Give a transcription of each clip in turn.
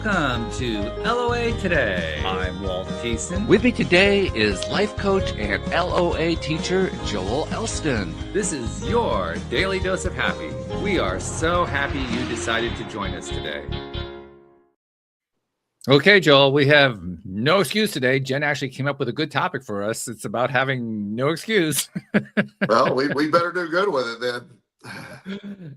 Welcome to LOA Today. I'm Walt Thiessen. With me today is life coach and LOA teacher Joel Elston. This is your daily dose of happy. We are so happy you decided to join us today. Okay, Joel, we have no excuse today. Jen actually came up with a good topic for us. It's about having no excuse. Well, we better do good with it then.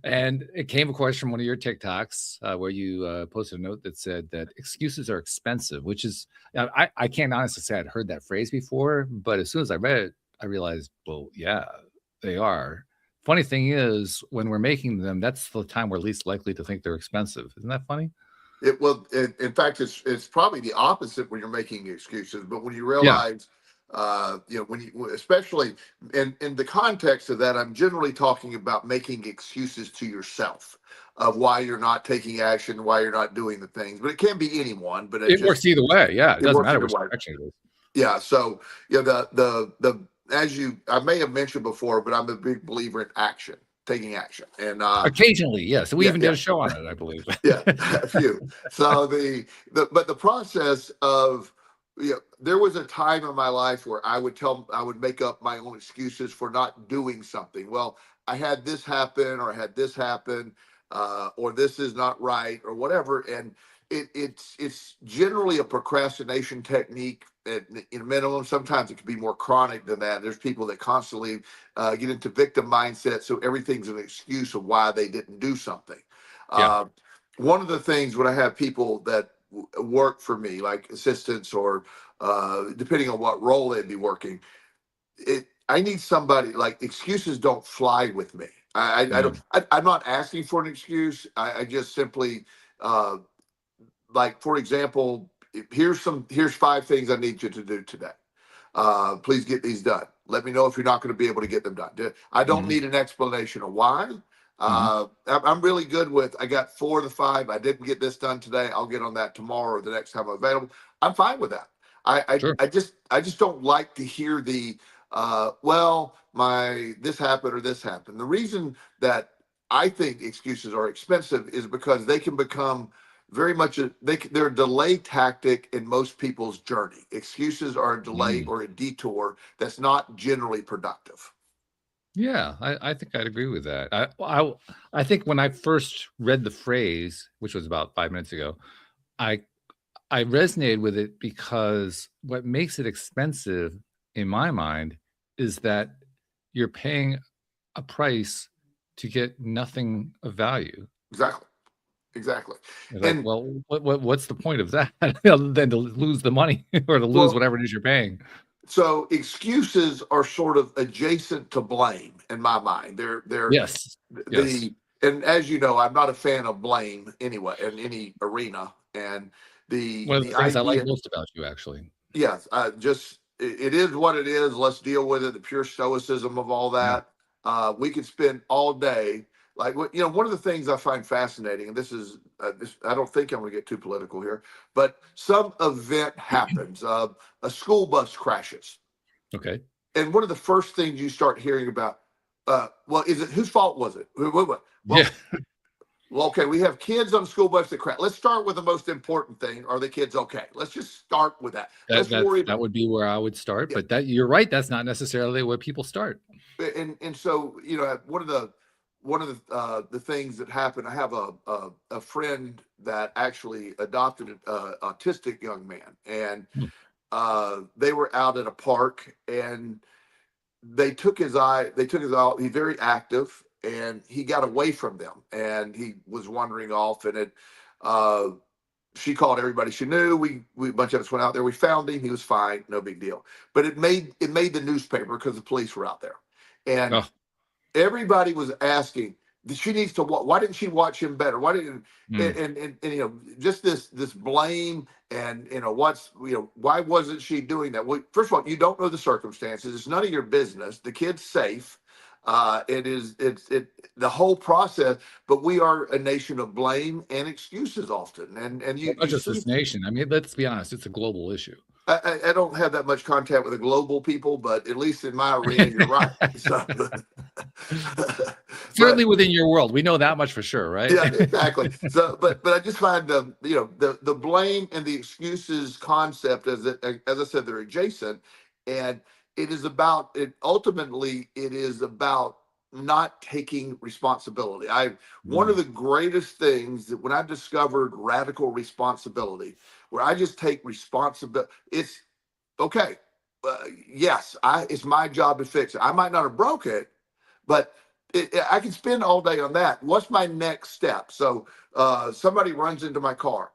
And it came, of course, from one of your TikToks where you posted a note that said that excuses are expensive, which is, I can't honestly say I'd heard that phrase before, but as soon as I read it, I realized, well, yeah, they are. Funny thing is, when we're making them, that's the time we're least likely to think they're expensive. Isn't that funny? In fact, it's probably the opposite when you're making excuses. But when you realize, when you, especially in the context of that, I'm generally talking about making excuses to yourself of why you're not taking action, why you're not doing the things. But it can be anyone. But it works either way. Yeah, it doesn't matter which direction it is. Yeah. So I may have mentioned before, but I'm a big believer in action. Taking action, and occasionally, yes. We even did a show on it, I believe. Yeah, a few. So the process of, there was a time in my life where I would make up my own excuses for not doing something. Well, I had this happen, or I had this happen, or this is not right, or whatever, and it's generally a procrastination technique in minimum. Sometimes it can be more chronic than that. There's people that constantly get into victim mindset, so everything's an excuse of why they didn't do something. Yeah. One of the things when I have people that work for me, like assistants or depending on what role they'd be working, I need somebody, like, excuses don't fly with me. I'm not asking for an excuse. I just simply like, for example, here's 5 things I need you to do today. Please get these done. Let me know if you're not going to be able to get them done. I don't need an explanation of why. I'm really good with, I got 4 of the 5. I didn't get this done today. I'll get on that tomorrow or the next time I'm available. I'm fine with that. I just don't like to hear the this happened or this happened. The reason that I think excuses are expensive is because they can become very much they're a delay tactic in most people's journey. Excuses are a delay or a detour that's not generally productive. Yeah, I think I'd agree with that. I think when I first read the phrase, which was about 5 minutes ago, I resonated with it because what makes it expensive in my mind is that you're paying a price to get nothing of value. Exactly. Like, and well, what's the point of that other than to lose the money or to lose whatever it is you're paying? So excuses are sort of adjacent to blame in my mind. They're yes. And as you know, I'm not a fan of blame anyway in any arena. And one of the things I like most about you, actually. Yes, it is what it is. Let's deal with it. The pure stoicism of all that. Yeah. We could spend all day. Like, one of the things I find fascinating, and this is, I don't think I'm going to get too political here, but some event happens. A school bus crashes. Okay. And one of the first things you start hearing about, whose fault was it? Well, yeah. Well, okay, we have kids on the school bus that crash. Let's start with the most important thing. Are the kids okay? Let's just start with that. That would be where I would start. Yeah. But you're right. That's not necessarily where people start. And so, one of the things that happened, I have a friend that actually adopted an autistic young man, and they were out at a park, and they took his eye. He's very active, and he got away from them, and he was wandering off, and she called everybody she knew. We a bunch of us went out there. We found him. He was fine. No big deal. But it made the newspaper because the police were out there, and everybody was asking, she needs to. Why didn't she watch him better? Why didn't? And just this blame, and why wasn't she doing that? Well, first of all, you don't know the circumstances. It's none of your business. The kid's safe. The whole process, but we are a nation of blame and excuses often. And Well, not you just see, this nation. I mean, let's be honest, it's a global issue. I don't have that much contact with the global people, but at least in my arena, you're right. So, Certainly but within your world. We know that much for sure, right? yeah, exactly. So, but I just find the blame and the excuses concept, as I said, they're adjacent, and it is about it. Ultimately, it is about not taking responsibility. I One of Mm, the greatest things that when I discovered radical responsibility, where I just take responsibility, it's okay. Yes, it's my job to fix it. I might not have broke it, but I can spend all day on that. What's my next step? So somebody runs into my car.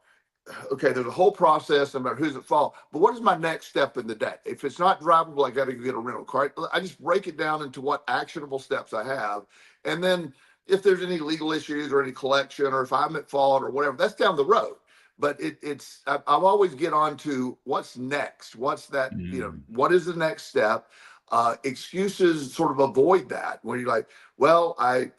Okay, there's a whole process no matter who's at fault. But what is my next step in the day? If it's not drivable, I got to get a rental car. I just break it down into what actionable steps I have, and then if there's any legal issues or any collection, or if I'm at fault or whatever, that's down the road. But I'll always get on to what's next. What's that? mm, What is the next step? Excuses sort of avoid that when you're like, well, I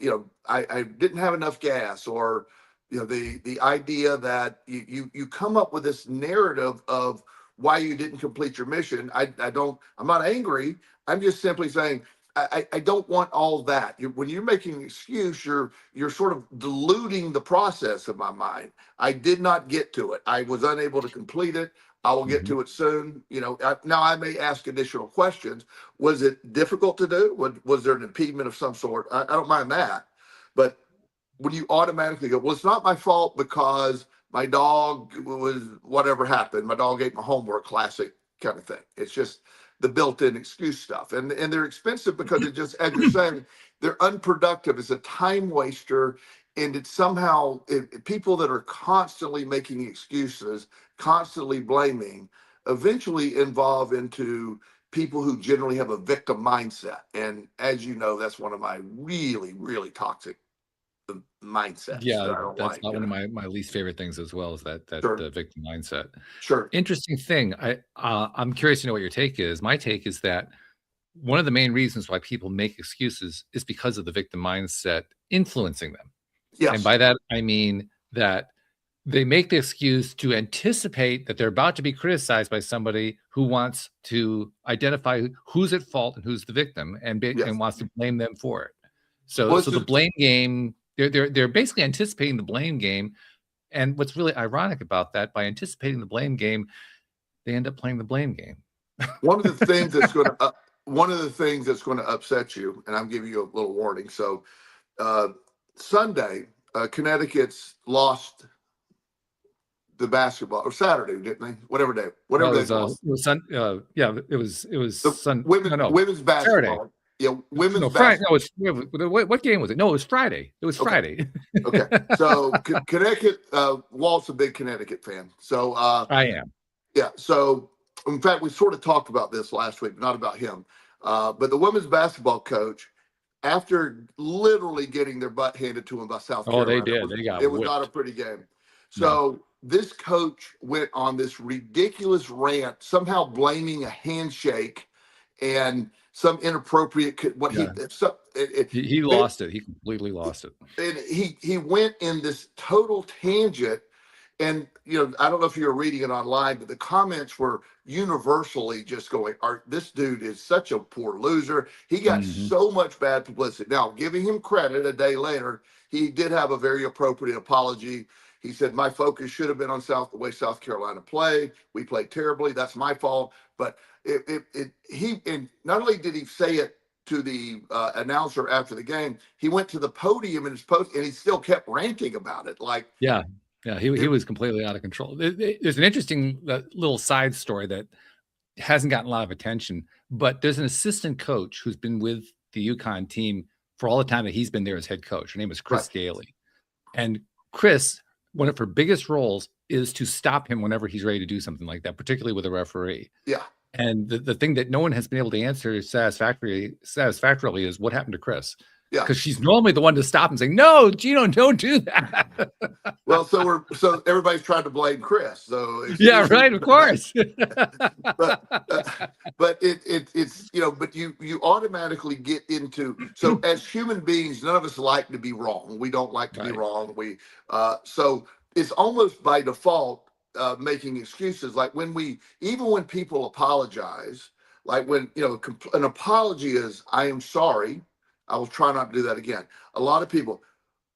didn't have enough gas, or the idea that you come up with this narrative of why you didn't complete your mission. I'm not angry. I'm just simply saying I don't want all that. When you're making an excuse, you're sort of diluting the process of my mind. I did not get to it. I was unable to complete it. I will get mhm. to it soon. Now I may ask additional questions. Was it difficult to do? Was there an impediment of some sort? I don't mind that, but when you automatically go, well, it's not my fault because my dog was whatever happened. My dog ate my homework, classic kind of thing. It's just the built-in excuse stuff. And they're expensive because it just, as you're saying, they're unproductive. It's a time waster. And it's somehow people that are constantly making excuses, constantly blaming, eventually involve into people who generally have a victim mindset. And as you know, that's one of my really, really toxic mindsets that Yeah, I don't that's like. not one of my least favorite things as well, is that Sure, victim mindset. sure, Interesting thing. I'm curious to know what your take is. My take is that one of the main reasons why people make excuses is because of the victim mindset influencing them. And yes, by that, I mean that they make the excuse to anticipate that they're about to be criticized by somebody who wants to identify who's at fault and who's the victim, and yes. wants to blame them for it. So Well, so the blame game, they're basically anticipating the blame game. And what's really ironic about that, by anticipating the blame game, they end up playing the blame game. one of the things that's going to one of the things that's going to upset you, and I'm giving you a little warning. So uh, Sunday, Connecticut's lost the basketball, or Saturday, didn't they? No, Whatever they lost. it was Sun. Yeah, it was The Sun. No, no, women's Saturday. basketball. Yeah, women's No, Friday. basketball. No, it's what game was it? No, it was Friday. It was Okay, Friday. okay. So Connecticut, Walt's a big Connecticut fan. So I am. yeah. So, in fact, we sort of talked about this last week, not about him. But the women's basketball coach, after literally getting their butt handed to him by South Oh, they Carolina, did. They got it was not a whipped. pretty game. No. So, this coach went on this ridiculous rant, somehow blaming a handshake and some inappropriate, what he, Yeah. so, He lost it. He completely lost it. and he went in this total tangent. And I don't know if you were reading it online, but the comments were universally just going, this dude is such a poor loser. He got Mhm. so much bad publicity. Now, giving him credit, a day later, he did have a very appropriate apology. He said, my focus should have been on the way South Carolina played. We played terribly. That's my fault. But and not only did he say it to the announcer after the game, he went to the podium in his post, and he still kept ranting about it. Like, Yeah. Yeah. He it, was completely out of control. There's an interesting little side story that hasn't gotten a lot of attention, but there's an assistant coach who's been with the UConn team for all the time that he's been there as head coach. Her name is right. Chris Gailey. And Chris, one of her biggest roles is to stop him whenever he's ready to do something like that, particularly with a referee. Yeah. And the thing that no one has been able to answer satisfactorily is what happened to Chris. Yeah. because she's normally the one to stop and say, "No, Gino, don't do that." Well, so everybody's trying to blame Chris. So Yeah, excuses, right. Of course. but uh, but it's but you automatically get into, so as human beings, none of us like to be wrong. We don't like to be Right. wrong. So it's almost by default making excuses. Like even when people apologize, like when an apology is, I am sorry, I will try not to do that again. A lot of people,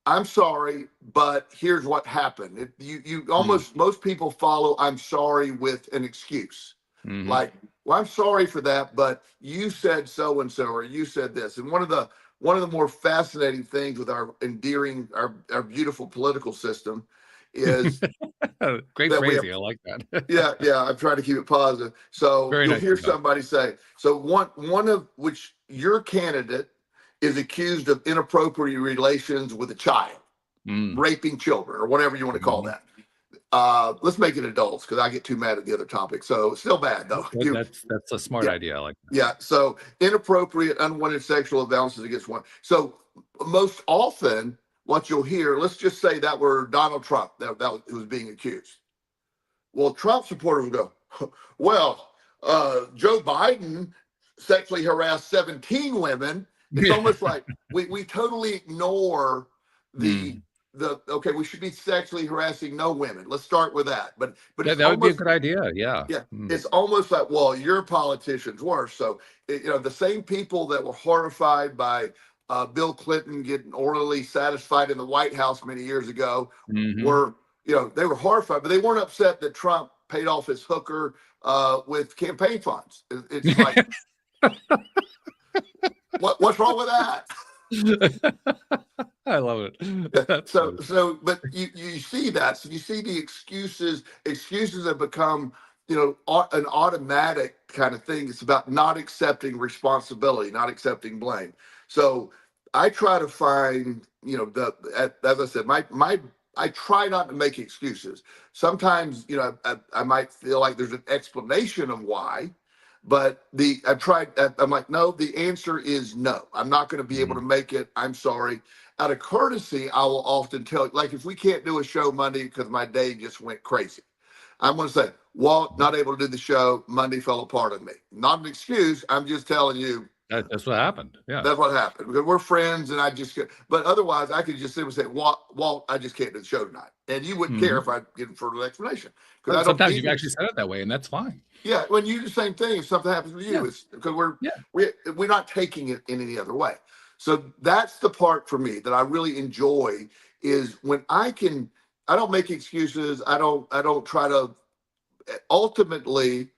I'm sorry, but here's what happened. You Mm. almost, most people follow I'm sorry with an excuse. Hmm. Like, well, I'm sorry for that, but you said so and so, or you said this. And one of the more fascinating things with our endearing, our beautiful political system is Great that we have, phrasing. I like that. yeah, I'm trying to keep it positive. So Very you'll hear nicely done. somebody say, so one of which your candidate is accused of inappropriate relations with a child, Mm. raping children, or whatever you want to call Mhm. that. Let's make it adults because I get too mad at the other topic. So still bad though. That's a smart Yeah, idea. I like that. yeah. So inappropriate, unwanted sexual advances against one. So most often, what you'll hear, let's just say that were Donald Trump who was being accused. Well, Trump supporters will go, well, Joe Biden sexually harassed 17 women. It's Yeah. almost like we totally ignore the Mm. okay, we should be sexually harassing no women. Let's start with that. But it's That would be a almost, good idea. Yeah. yeah, Mm. it's almost like, well, your politicians were. So the same people that were horrified by Bill Clinton getting orally satisfied in the White House many years ago Hmm. were, they were horrified, but they weren't upset that Trump paid off his hooker with campaign funds. It's like, what's wrong with that? I love it. Yeah. That's So funny. but you see that. So you see the excuses have become, an automatic kind of thing. It's about not accepting responsibility, not accepting blame. So I try to find, as I said, I try not to make excuses. Sometimes, I might feel like there's an explanation of why, but I'm like, no, the answer is no. I'm not going to be able to Mhm. make it. I'm sorry. Out of courtesy, I will often tell you, like if we can't do a show Monday because my day just went crazy, I'm going to say, Walt, not able to do the show. Monday fell apart on me. Not an excuse. I'm just telling you That's what happened. Yeah. that's what happened because we're friends, and I just get. But otherwise, I could just simply say, Walt, I just can't do the show tonight, and you wouldn't care Hmm. if I give further explanation because I don't Sometimes need you've to. actually said it that way, and that's fine. Yeah, when you do the same thing, if something happens with Yeah. you, it's because Yeah. we're not taking it in any other way. So that's the part for me that I really enjoy is when I don't make excuses. I don't try to, ultimately,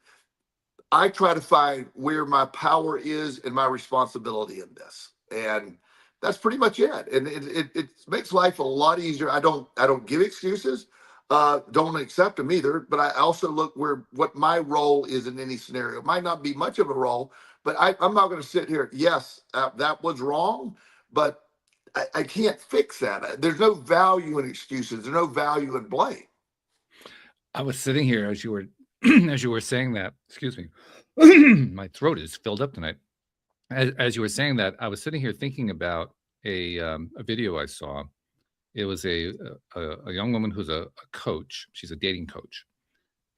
I try to find where my power is and my responsibility in this. And that's pretty much it. And it makes life a lot easier. I don't give excuses. Don't accept them either. But I also look what my role is in any scenario. It might not be much of a role, but I'm not going to sit here. Yes, that was wrong, but I can't fix that. There's no value in excuses. There's no value in blame. I was sitting here as you were as you were saying that. Excuse me. My throat is filled up tonight. As you were saying that, I was sitting here thinking about a video I saw. It was a young woman who's a coach. She's a dating coach,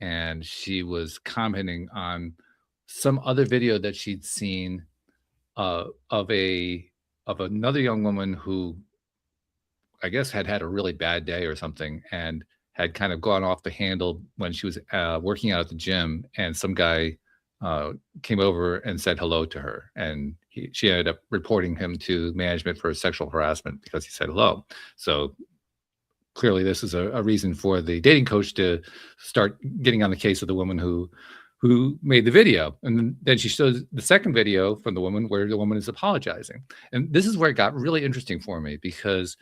and she was commenting on some other video that she'd seen of another young woman who I guess had a really bad day or something, and had kind of gone off the handle when she was working out at the gym, and some guy uh, came over and said hello to her, and she ended up reporting him to management for sexual harassment because he said hello. So clearly, this is a reason for the dating coach to start getting on the case of the woman who made the video. And then she shows the second video from the woman where the woman is apologizing. And this is where it got really interesting for me because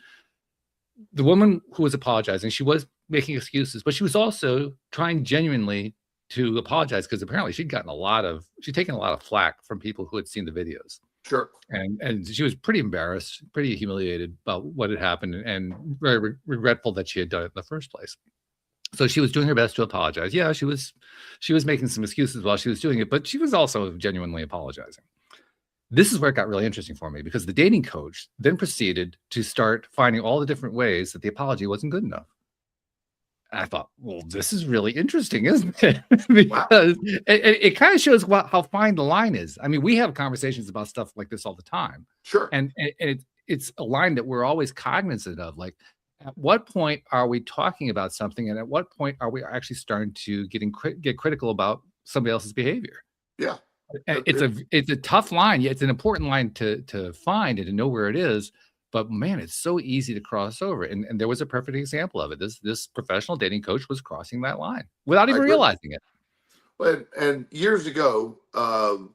the woman who was apologizing, she was making excuses, but she was also trying genuinely to apologize because apparently she'd taken a lot of flack from people who had seen the videos. Sure. And she was pretty embarrassed, pretty humiliated about what had happened, and very regretful that she had done it in the first place. So she was doing her best to apologize. Yeah, she was making some excuses while she was doing it, but she was also genuinely apologizing. this is where it got really interesting for me, because the dating coach then proceeded to start finding all the different ways that the apology wasn't good enough. And I thought, well, this is really interesting, isn't it? Wow. Because it kind of shows how fine the line is. I mean, we have conversations about stuff like this all the time, Sure. and it's a line that we're always cognizant of. Like, at what point are we talking about something, and at what point are we actually starting to get critical about somebody else's behavior? Yeah. And it's a tough line. Yeah, it's an important line to find and to know where it is. But man, it's so easy to cross over. And there was a perfect example of it. This professional dating coach was crossing that line without I even agree. realizing it. And years ago,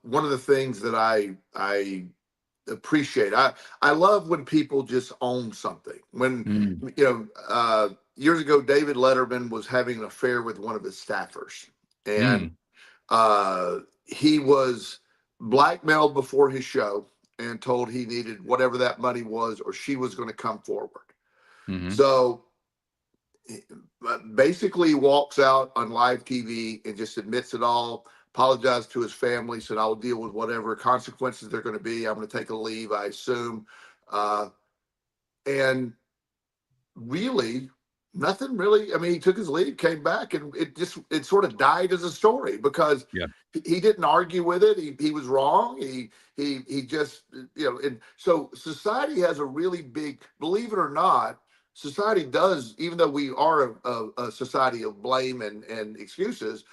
one of the things that I appreciate, I love when people just own something. When Mm, years ago, David Letterman was having an affair with one of his staffers, and mm, he was blackmailed before his show and told he needed whatever that money was, or she was going to come forward. mhm. So basically walks out on live TV and just admits it all, apologized to his family, said, I'll deal with whatever consequences they're going to be. I'm going to take a leave, I assume. Uh, and really, nothing really. I mean, he took his leave, came back, and it sort of died as a story because Yeah. he didn't argue with it. He was wrong. He just, and so society has a really big, believe it or not, society does, even though we are a society of blame and excuses,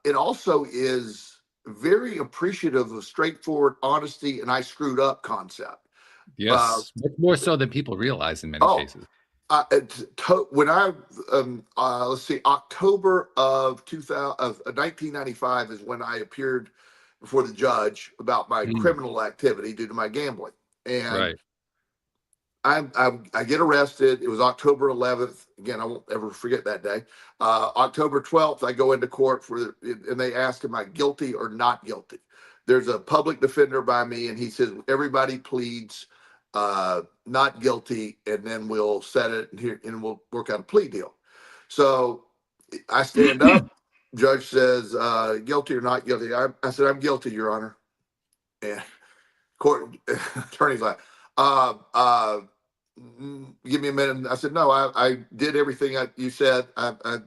it also is very appreciative of straightforward honesty and I screwed up concept. Uh, Yes. Much more so than people realize in many oh, cases. when I let's see, October of 2000 of 1995 is when I appeared before the judge about my Mm, criminal activity due to my gambling, and right. I get arrested. It was October 11th. Again, I won't ever forget that day. October 12th, I go into court and they ask, am I guilty or not guilty? There's a public defender by me, and he says, everybody pleads not guilty, and then we'll set it here and we'll work out a plea deal. So I stand up. Judge says, guilty or not guilty? I said, I'm guilty, Your Honor. And court attorney's like, uh, uh, give me a minute. I said, no, I did everything you said. I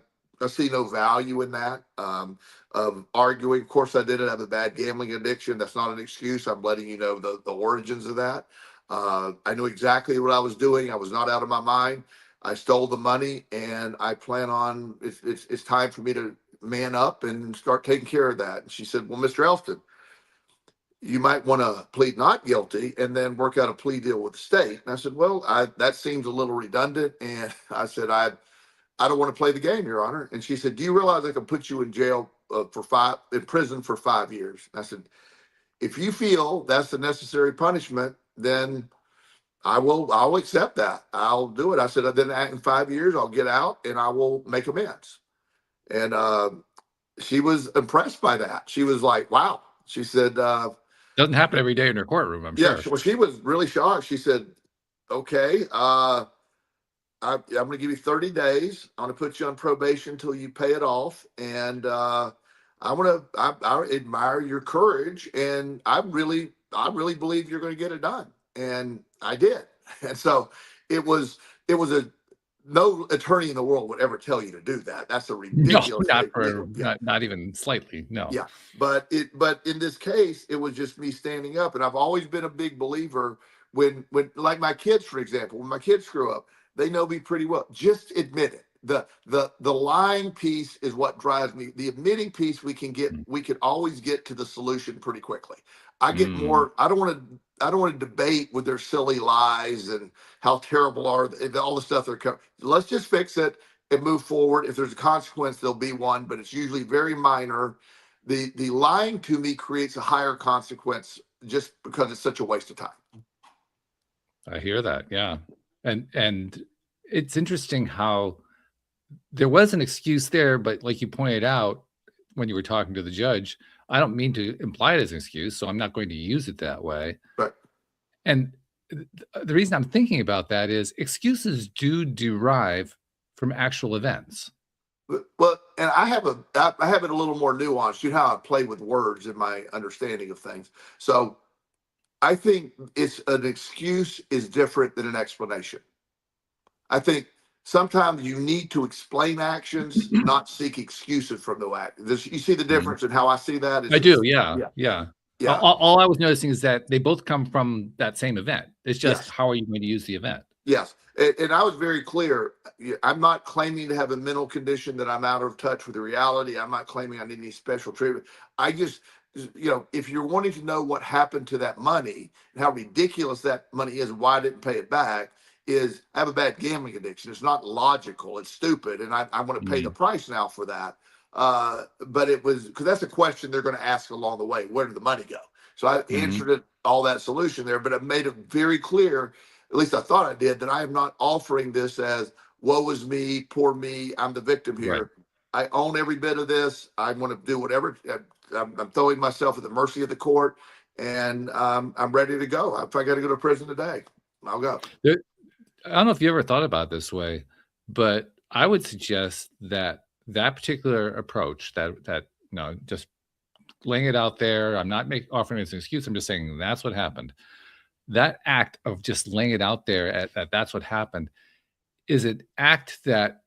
see no value in that, of arguing. Of course, I didn't have a bad gambling addiction. That's not an excuse. I'm letting you know the origins of that. I knew exactly what I was doing. I was not out of my mind. I stole the money, and I plan on, it's time for me to man up and start taking care of that. And she said, well, Mr. Elston, you might want to plead not guilty and then work out a plea deal with the state. And I said, well, that seems a little redundant. And I said, I don't want to play the game, Your Honor. And she said, do you realize I can put you in jail in prison for 5 years? And I said, if you feel that's the necessary punishment, then I'll accept that. I'll do it. I said, then in 5 years, I'll get out and I will make amends. And she was impressed by that. She was like, wow. She said, Doesn't happen every day in her courtroom, I'm yeah, sure. well, she was really shocked. She said, okay, I'm going to give you 30 days. I'm going to put you on probation until you pay it off. And I admire your courage. And I really believe you're going to get it done. And I did. And so it was no attorney in the world would ever tell you to do that. That's a No, ridiculously legal. Yeah. not even slightly. No. Yeah, but in this case, it was just me standing up, and I've always been a big believer when like my kids, for example, when my kids screw up, they know me pretty well. Just admit it. The lying piece is what drives me. The admitting piece we can always get to the solution pretty quickly. I get Mm. more. I don't want to debate with their silly lies and how terrible are they, all the stuff they're covering. Let's just fix it and move forward. If there's a consequence, there'll be one, but it's usually very minor. The lying to me creates a higher consequence just because it's such a waste of time. I hear that. Yeah. And it's interesting how there was an excuse there, but like you pointed out when you were talking to the judge, I don't mean to imply it as an excuse, so I'm not going to use it that way. But And the reason I'm thinking about that is excuses do derive from actual events. well, and I have it a little more nuanced. You know how I play with words in my understanding of things. So I think it's an excuse is different than an explanation. I think sometimes you need to explain actions, not seek excuses from the act. You see the Mhm. difference in how I see that? I do, It's yeah, yeah, yeah. yeah, All I was noticing is that they both come from that same event. It's just yes. how are you going to use the event? Yes, and I was very clear. I'm not claiming to have a mental condition that I'm out of touch with the reality. I'm not claiming I need any special treatment. I just, if you're wanting to know what happened to that money and how ridiculous that money is, why I didn't pay it back, is I have a bad gambling addiction. It's not logical. It's stupid, and I want to pay the Mhm, price now for that. But it was because that's a question they're going to ask along the way. Where did the money go? So I mhm, answered it all that solution there, but I made it very clear, at least I thought I did, that I am not offering this as woe is me, poor me, I'm the victim right. here. I own every bit of this. I want to do whatever. I'm throwing myself at the mercy of the court, and I'm ready to go. If I got to go to prison today, I'll go. There I don't know if you ever thought about it this way, but I would suggest that that particular approach, just laying it out there, I'm not offering it as an excuse, I'm just saying that's what happened. That act of just laying it out there at that's what happened is an act that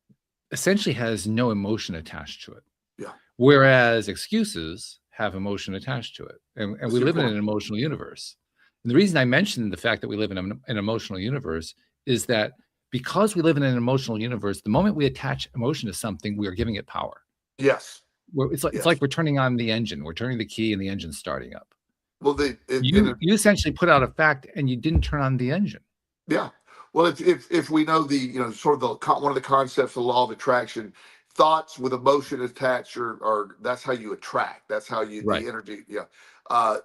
essentially has no emotion attached to it. Yeah, Whereas excuses have emotion attached to it. And that's we a good live in point. an emotional universe. And the reason I mentioned the fact that we live in an emotional universe is that because we live in an emotional universe, the moment we attach emotion to something, we are giving it power. Yes, It's yes. like we're turning on the engine. We're turning the key and the engine's starting up. Well, You essentially put out a fact and you didn't turn on the engine. yeah. Well, if we know the sort of one of the concepts of the law of attraction, thoughts with emotion attached are that's how you attract. That's how you Right. the energy. Yeah.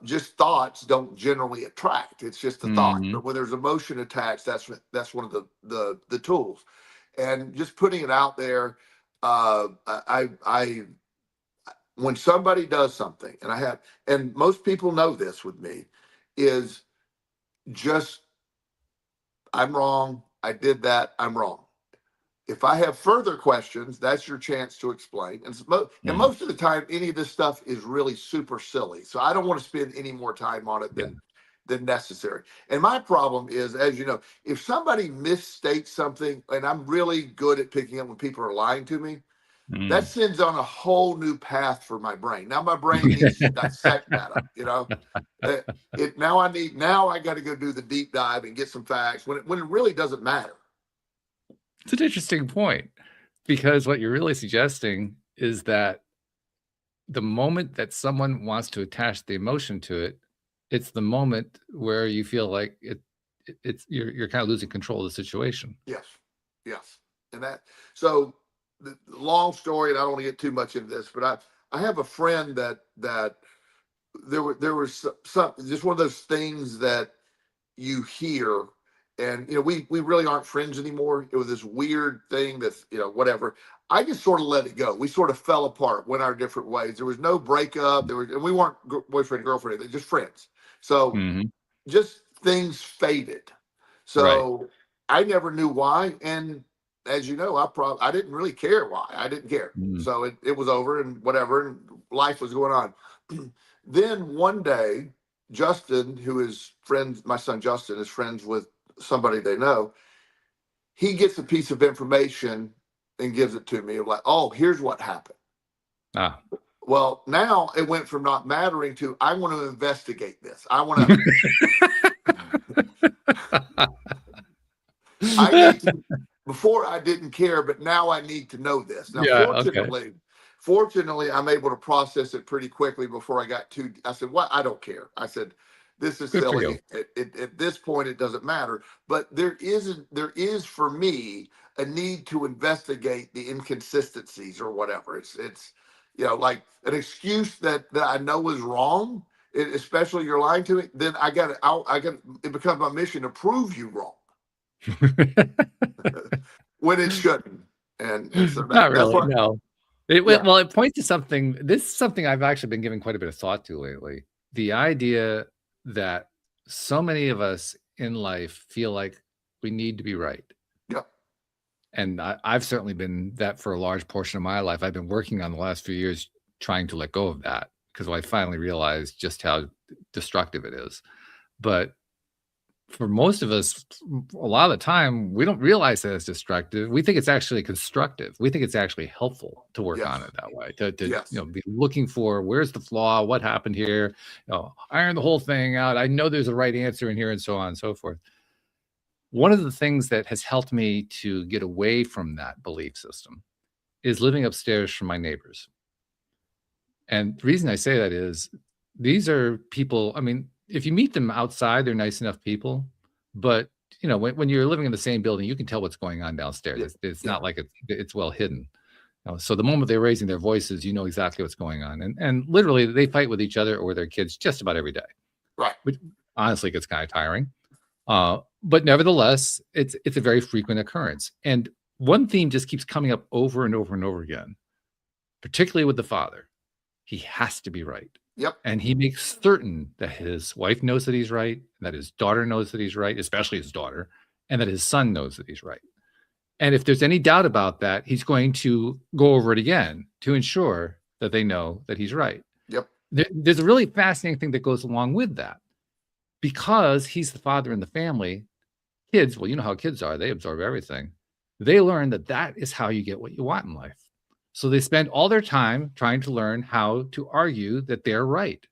Just thoughts don't generally attract. It's just a thought. Mhm. But when there's emotion attached, that's one of the tools. And just putting it out there. I when somebody does something, and most people know this with me, is just I'm wrong. I did that. I'm wrong. If I have further questions, that's your chance to explain. And Mhm. most of the time, any of this stuff is really super silly. So I don't want to spend any more time on it Yeah. than necessary. And my problem is, as you know, if somebody misstates something, and I'm really good at picking up when people are lying to me, that Mm. sends on a whole new path for my brain. Now my brain needs to dissect that. Uh, now I got to go do the deep dive and get some facts when it really doesn't matter. It's an interesting point because what you're really suggesting is that the moment that someone wants to attach the emotion to it, it's the moment where you feel like it's you're kind of losing control of the situation. Yes, yes, and that so the long story, and I don't want to get too much into this, but I have a friend that there was some just one of those things that you hear, and we really aren't friends anymore. It was this weird thing that's whatever. I just sort of let it go. We sort of fell apart, went our different ways. There was no breakup. And we weren't boyfriend girlfriend. They're just friends. So Mhm. just things faded. Right. So I never knew why, and as you know, I didn't really care why. I didn't care. Mm. So it was over and whatever, and life was going on. Then one day, Justin, who is friends, my son Justin is friends with somebody they know. He gets a piece of information and gives it to me. Like, oh, here's what happened. Ah. Well, now it went from not mattering to I want to investigate this. I want to. I need to. Before I didn't care, but now I need to know this. Now, Yeah, okay. fortunately, I'm able to process it pretty quickly before I got too. I said, "What? I don't care." I said, "This is Good for you. silly. At this point, it doesn't matter." But there is for me a need to investigate the inconsistencies or whatever. It's like an excuse that I know is wrong. Especially you're lying to me. Then I got it becomes my mission to prove you wrong when it shouldn't. And so Not that's really, what, no. yeah, Well, it points to something this is something I've actually been giving quite a bit of thought to lately. The idea that so many of us in life feel like we need to be right. yeah, And I've certainly been that for a large portion of my life. I've been working on the last few years trying to let go of that because I finally realized just how destructive it is. But for most of us, a lot of the time, we don't realize that it's destructive. We think it's actually constructive. We think it's actually helpful to work on Yes. it that way, to Yes. be looking for where's the flaw, what happened here, iron the whole thing out. I know there's a right answer in here, and so on and so forth. One of the things that has helped me to get away from that belief system is living upstairs from my neighbors. And the reason I say that is these are people, I mean, if you meet them outside, they're nice enough people. But, when you're living in the same building, you can tell what's going on downstairs. Yeah. It's Yeah. not like it's well hidden. So the moment they're raising their voices, you know exactly what's going on. And literally, they fight with each other or their kids just about every day, Right. which honestly gets kind of tiring. But nevertheless, it's a very frequent occurrence. And one theme just keeps coming up over and over and over again, particularly with the father. He has to be right. Yep. And he makes certain that his wife knows that he's right, that his daughter knows that he's right, especially his daughter, and that his son knows that he's right. And if there's any doubt about that, he's going to go over it again to ensure that they know that he's right. Yep. There's a really fascinating thing that goes along with that. Because he's the father in the family, kids, well, you know how kids are, they absorb everything. They learn that that is how you get what you want in life. So they spend all their time trying to learn how to argue that they're right.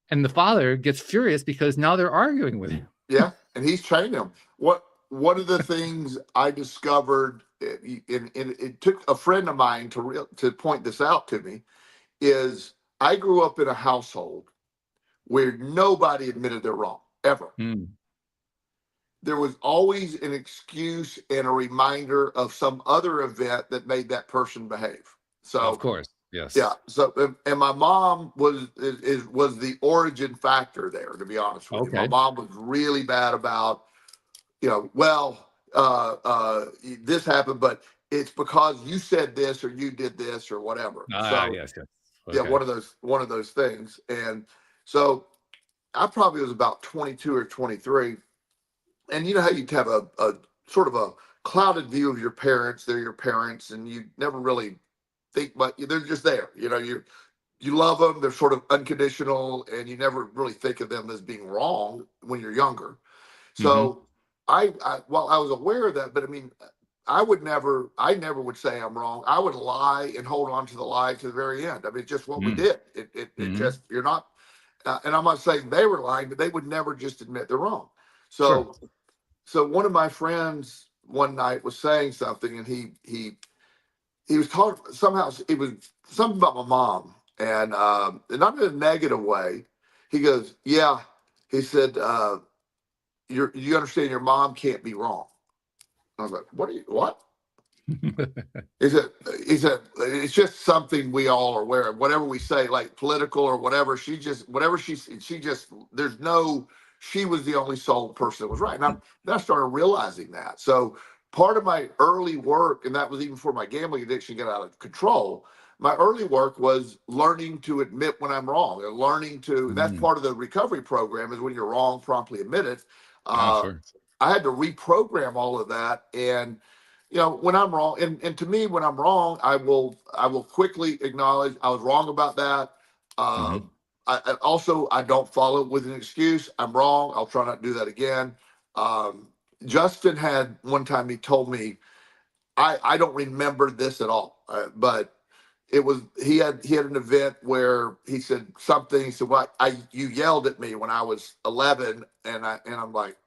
And the father gets furious because now they're arguing with him. Yeah, and he's training them. One of the things I discovered, and it took a friend of mine to point this out to me, is I grew up in a household where nobody admitted they're wrong ever. Mm, There was always an excuse and a reminder of some other event that made that person behave. of So course. Yes. yeah, so and my mom was the origin factor there. To be honest with you, my Okay. mom was really bad about, well, this happened, but it's because you said this or you did this or whatever. So Yes, yes. yeah, Okay. one of those things. And so I probably was about 22 or 23. And you know how you have a sort of a clouded view of your parents. They're your parents, and you never really think, but they're just there. You love them. They're sort of unconditional, and you never really think of them as being wrong when you're younger. Hmm. So well, I was aware of that, but I mean, I never would say I'm wrong. I would lie and hold on to the lie to the very end. I mean, it's just what we Mm, did. It hmm. just, you're not, and I'm not saying they were lying, but they would never just admit they're wrong. Sure. So one of my friends one night was saying something, and he was talking somehow. It was something about my mom, and not in a negative way. He goes, "Yeah," he said, you understand your mom can't be wrong." I was like, what?" He said, it's just something we all are aware of. Whatever we say, like political or whatever, she just, there's no, she was the only sole person that was right. And then I started realizing that. So part of my early work, and that was even before my gambling addiction got out of control, my early work was learning to admit when I'm wrong, and learning to, that's Mm. part of the recovery program, is when you're wrong, promptly admit it. Oh, Uh, sure. I had to reprogram all of that. And when I'm wrong, and to me, when I'm wrong, I will quickly acknowledge I was wrong about that. Uh, Hmm. I don't follow it with an excuse. I'm wrong. I'll try not to do that again. Um, Justin had one time, he told me, I don't remember this at all, but it was, he had an event where he said something. He said, "Well, you yelled at me when I was 11," and I'm like,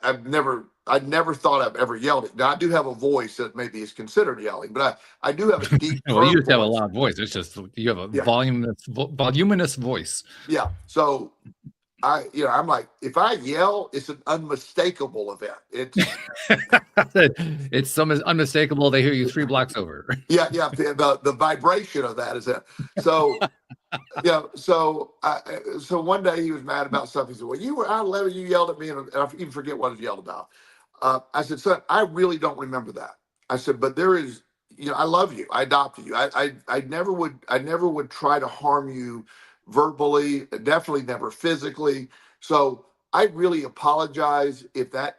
I never thought I've ever yelled it. Now I do have a voice that maybe is considered yelling, but I do have a deep, Well, you firm just have a voice. loud voice. It's just you have a Yeah, voluminous voice. yeah. So I'm like, if I yell, it's an unmistakable event. It's It's some unmistakable. They hear you 3 blocks over. yeah. The vibration of that is it. So so one day he was mad about something. He said, "Well, you were out 11, you yelled at me," and I even forget what I yelled about. I said, "Son, I really don't remember that." I said, "But there is, I love you. I adopted you. I never would try to harm you verbally, definitely never physically. So I really apologize if that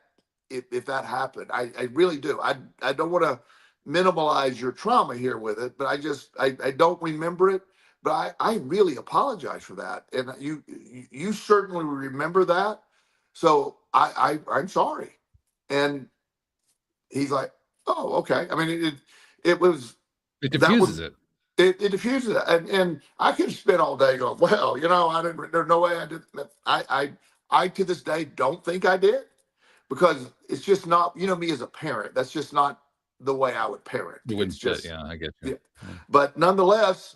happened. I really do. I don't want to minimalize your trauma here with it, but I don't remember it. but I really apologize for that. And you certainly remember that. So I'm sorry. And he's like, oh, okay. I mean, it was, It that was, diffuses it. it diffuses it. And I could spend all day going, well, I didn't, there's no way I did that. I to this day don't think I did, because it's just not, me as a parent, that's just not the way I would parent. You It's wouldn't fit. just, Yeah, I get you. yeah. Yeah. But nonetheless,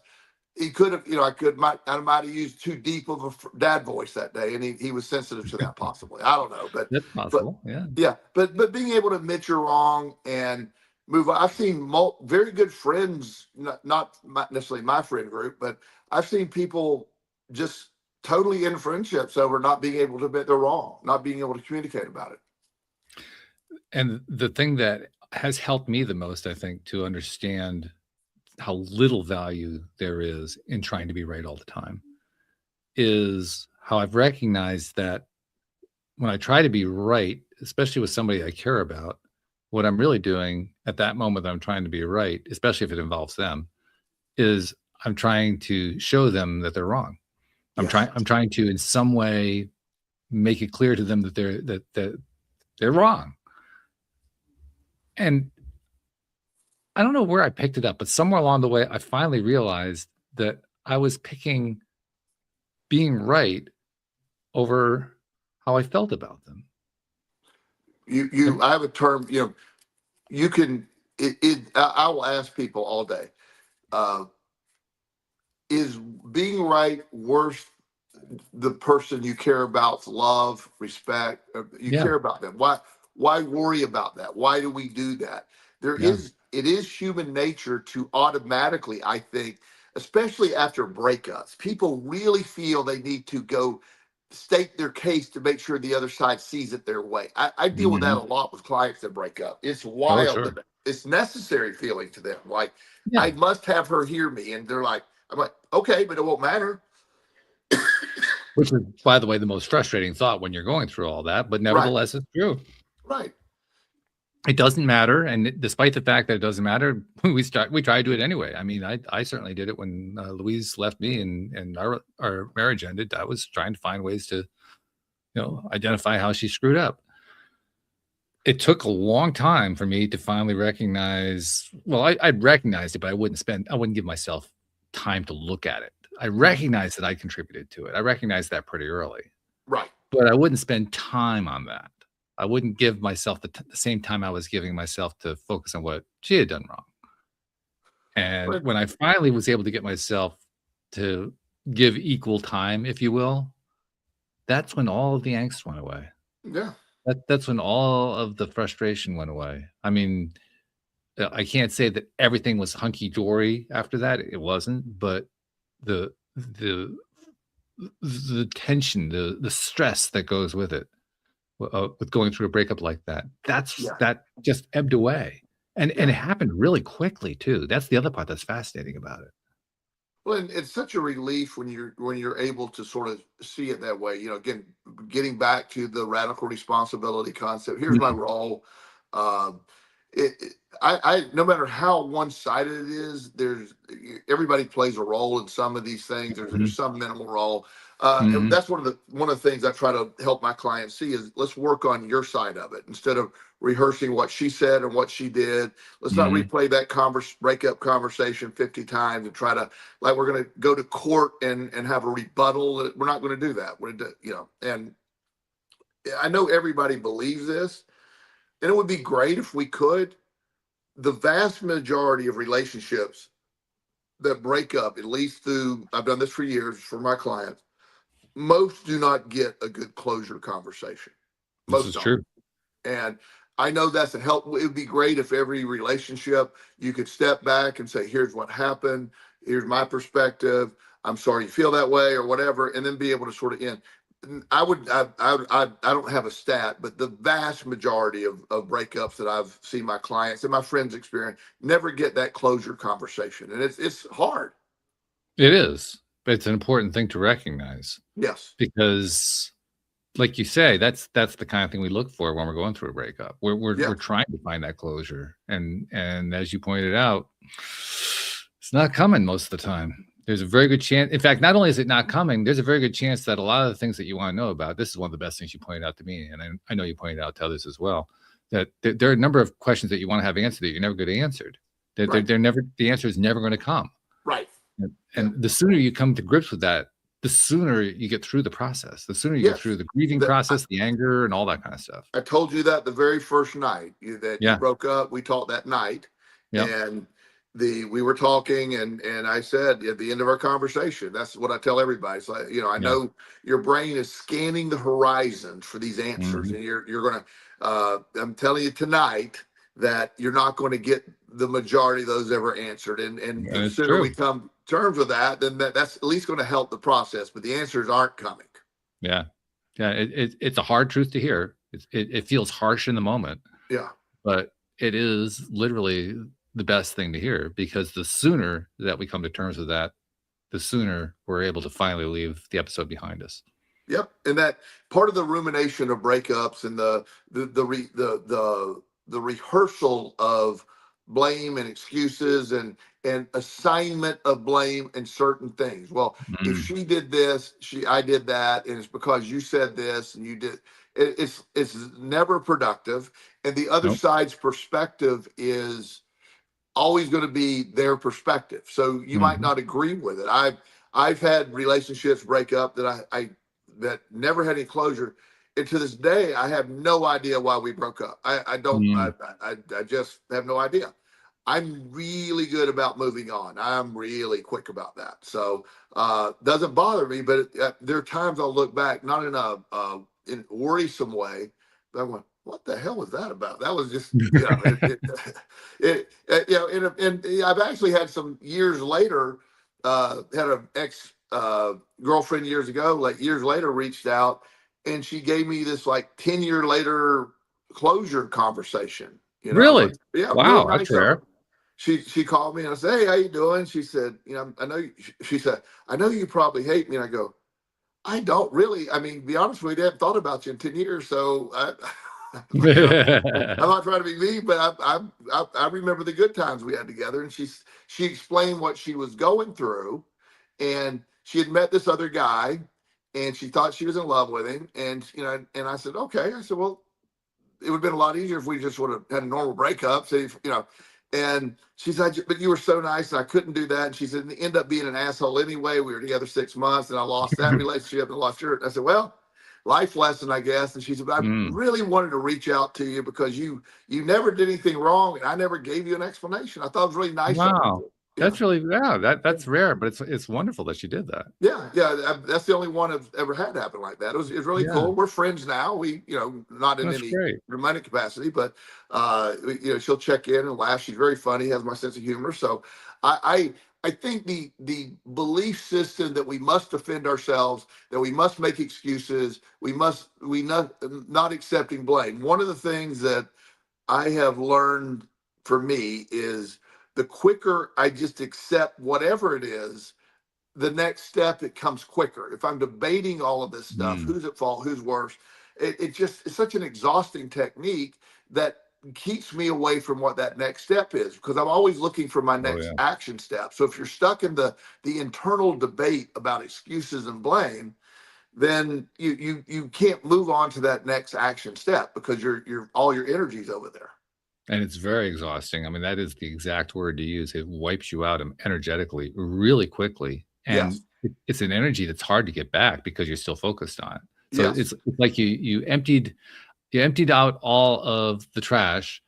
he could have, I might have used too deep of a dad voice that day, and he was sensitive to that, possibly. I don't know, That's but possible. Yeah. yeah, but being able to admit you're wrong and move on. I've seen very good friends, not necessarily my friend group, but I've seen people just totally in friendships over not being able to admit they're wrong, not being able to communicate about it. And the thing that has helped me the most, I think, to understand how little value there is in trying to be right all the time, is how I've recognized that when I try to be right, especially with somebody I care about, what I'm really doing at that moment that I'm trying to be right, especially if it involves them, is I'm trying to show them that they're wrong. Yes. I'm trying to in some way make it clear to them that they're wrong. And I don't know where I picked it up, but somewhere along the way, I finally realized that I was picking being right over how I felt about them. I have a term, you can, I will ask people all day, uh, is being right worth the person you care about's love, respect? You Yeah, care about them. Why worry about that? Why do we do that? yeah, It is human nature to automatically, I think, especially after breakups, people really feel they need to go state their case to make sure the other side sees it their way. I deal with that a mhm. lot with clients that break up. It's Oh, wild. sure. It's necessary feeling to them. Like, I Yeah, must have her hear me. And they're like, I'm like, okay, but it won't matter. which is, by the way, the most frustrating thought when you're going through all that, but Right, nevertheless, it's true. right. It doesn't matter, and despite the fact that it doesn't matter, we try to do it anyway. I mean, I certainly did it when Louise left me and our marriage ended. I was trying to find ways to identify how she screwed up. It took a long time for me to finally recognize. Well, I'd recognized it, but I wouldn't give myself time to look at it. I recognized that I contributed to it. I recognized that pretty early, Right. but I wouldn't spend time on that. I wouldn't give myself the same time I was giving myself to focus on what she had done wrong. And But when I finally was able to get myself to give equal time, if you will, that's when all of the angst went away. yeah, That's when all of the frustration went away. I mean, I can't say that everything was hunky dory after that. It wasn't, but the the the tension, the stress that goes with it, with going through a breakup like that, yeah. that just ebbed away, and Yeah. it happened really quickly too. That's the other part that's fascinating about it. Well, and it's such a relief when you're able to sort of see it that way. Again, getting back to the radical responsibility concept. Here's my Mhm. role. Um, I no matter how one sided it is, everybody plays a role in some of these things. There's Mhm. some minimal role. And Mhm. that's one of the things I try to help my clients see is, let's work on your side of it instead of rehearsing what she said and what she did. Let's not Mhm. replay that breakup conversation 50 times and try to, like, we're going to go to court and have a rebuttal. We're not going to do that. And I know everybody believes this, and it would be great if we could. The vast majority of relationships that break up, at least through, I've done this for years for my clients, most do not get a good closure conversation. This Most is don't. true. And I know that's a help. It would be great if every relationship you could step back and say, here's what happened. Here's my perspective. I'm sorry you feel that way or whatever. And then be able to sort of end. I don't have a stat, but the vast majority of breakups that I've seen my clients and my friends experience never get that closure conversation. And it's hard. It is, but it's an important thing to recognize Yes. because, like you say, that's the kind of thing we look for when we're going through a breakup. We're Yeah. trying to find that closure, and as you pointed out, it's not coming most of the time. There's a very good chance. In fact, not only is it not coming, there's a very good chance that a lot of the things that you want to know about, this is one of the best things you pointed out to me, and I know you pointed out to others as well, that there are a number of questions that you want to have answered that you're never going to answered. That Right. they're never, the answer is never going to come. Right. And the sooner you come to grips with that, the sooner you get through the process. The sooner you get Yes. through the grieving process, the anger, and all that kind of stuff. I told you that the very first night that you Yeah. broke up. We talked that night, Yep. and we were talking, and I said at the end of our conversation, that's what I tell everybody. It's like, I Yeah. know your brain is scanning the horizon for these answers, Mhm. and you're gonna. I'm telling you tonight that you're not going to get the majority of those ever answered, and And the it's sooner we true. come to terms with that, then that's at least going to help the process. But the answers aren't coming. Yeah. Yeah. It's a hard truth to hear. It feels harsh in the moment, Yeah. but it is literally the best thing to hear, because the sooner that we come to terms with that, the sooner we're able to finally leave the episode behind us. Yep, and that part of the rumination of breakups and the rehearsal of blame and excuses and assignment of blame in certain things. Well, if Mm. she did this, I did that, and it's because you said this and you did. It's never productive, and the other Nope. side's perspective is always going to be their perspective. So you might Mhm. not agree with it. I've had relationships break up that I that never had any closure. And to this day, I have no idea why we broke up. I don't. Mm. I just have no idea. I'm really good about moving on. I'm really quick about that. So doesn't bother me. But there are times I'll look back, not in a in worrisome way, but I went, "What the hell was that about?" That was just, and I've actually had some years later, had an ex girlfriend years ago, like years later, reached out, and she gave me this like 10-year later closure conversation. Really? Yeah, real Wow, that's nice of her. rare. She called me and I said, "Hey, how you doing?" She said, "I know you," she said, "I know you probably hate me." And I go, "I don't really. I mean, be honest with you, I haven't thought about you in 10 years. So I'm not trying to be mean, but I remember the good times we had together." And she explained what she was going through, and she had met this other guy, and she thought she was in love with him. And and I said, "Okay." I said, "Well, it would have been a lot easier if we just would have had a normal breakup." So, and she said, "But you were so nice, and I couldn't do that." And she said, "End up being an asshole anyway. We were together 6 months, and I lost that relationship and lost yours." I said, "Well, life lesson, I guess." And she said, "I Mm. really wanted to reach out to you because you never did anything wrong, and I never gave you an explanation. I thought it was really nice of Wow. you." Yeah. That's really, yeah, that's rare, but it's wonderful that she did that. Yeah, yeah, that's the only one I've ever had happen like that. It's really Yeah, cool. We're friends now. We, not in that's any great. romantic capacity, but she'll check in and laugh. She's very funny, has my sense of humor. So I think the belief system that we must defend ourselves, that we must make excuses, we not accepting blame. One of the things that I have learned for me is the quicker I just accept whatever it is, the next step, it comes quicker. If I'm debating all of this stuff, Mm. who's at fault, who's worse, it's such an exhausting technique that keeps me away from what that next step is, because I'm always looking for my Oh, next yeah. action step. So if you're stuck in the internal debate about excuses and blame, then you can't move on to that next action step because you're all your energy's over there. And it's very exhausting. I mean, that is the exact word to use. It wipes you out energetically really quickly, and Yes, it's an energy that's hard to get back because you're still focused on it. So yes, it's like you emptied out all of the trash,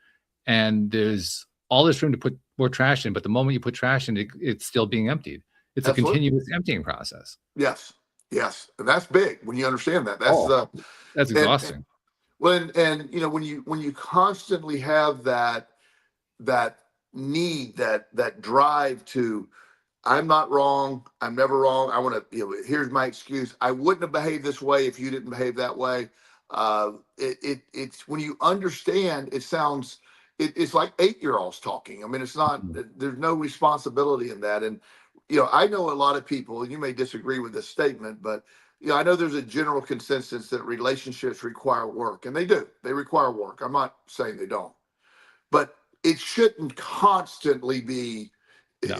and there's all this room to put more trash in, but the moment you put trash in, it's still being emptied. It's a absolutely. continuous emptying process. Yes, yes, and that's big when you understand that. That's Oh, that's and exhausting. when when you constantly have that need, that drive to, "I'm not wrong, I'm never wrong, I want to, here's my excuse, I wouldn't have behaved this way if you didn't behave that way." It's when you understand, it sounds, it's like 8-year-olds talking. I mean, it's not, Mhm. there's no responsibility in that. And I know a lot of people, and you may disagree with this statement, but I know there's a general consensus that relationships require work, and they do. They require work. I'm not saying they don't, but it shouldn't constantly be. No.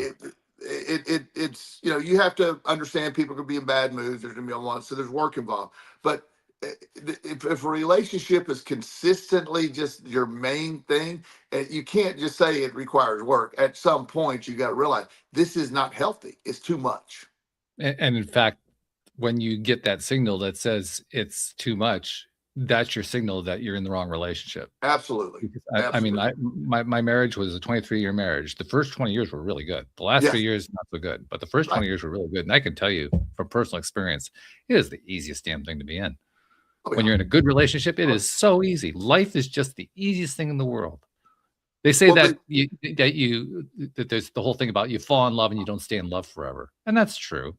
it's, you have to understand people can be in bad moods. There's gonna be a lot, so there's work involved. But if a relationship is consistently just your main thing, you can't just say it requires work. At some point, you got to realize this is not healthy. It's too much. And in fact, when you get that signal that says it's too much, that's your signal that you're in the wrong relationship. Absolutely. Because I mean, Absolutely. my marriage was a 23-year marriage. The first 20 years were really good. The last 3 Yes. years, not so good, but the first Right. 20 years were really good. And I can tell you from personal experience, it is the easiest damn thing to be in. Oh, When yeah. you're in a good relationship, it is so easy. Life is just the easiest thing in the world. They say Well, that there's the whole thing about you fall in love and you don't stay in love forever. And that's true.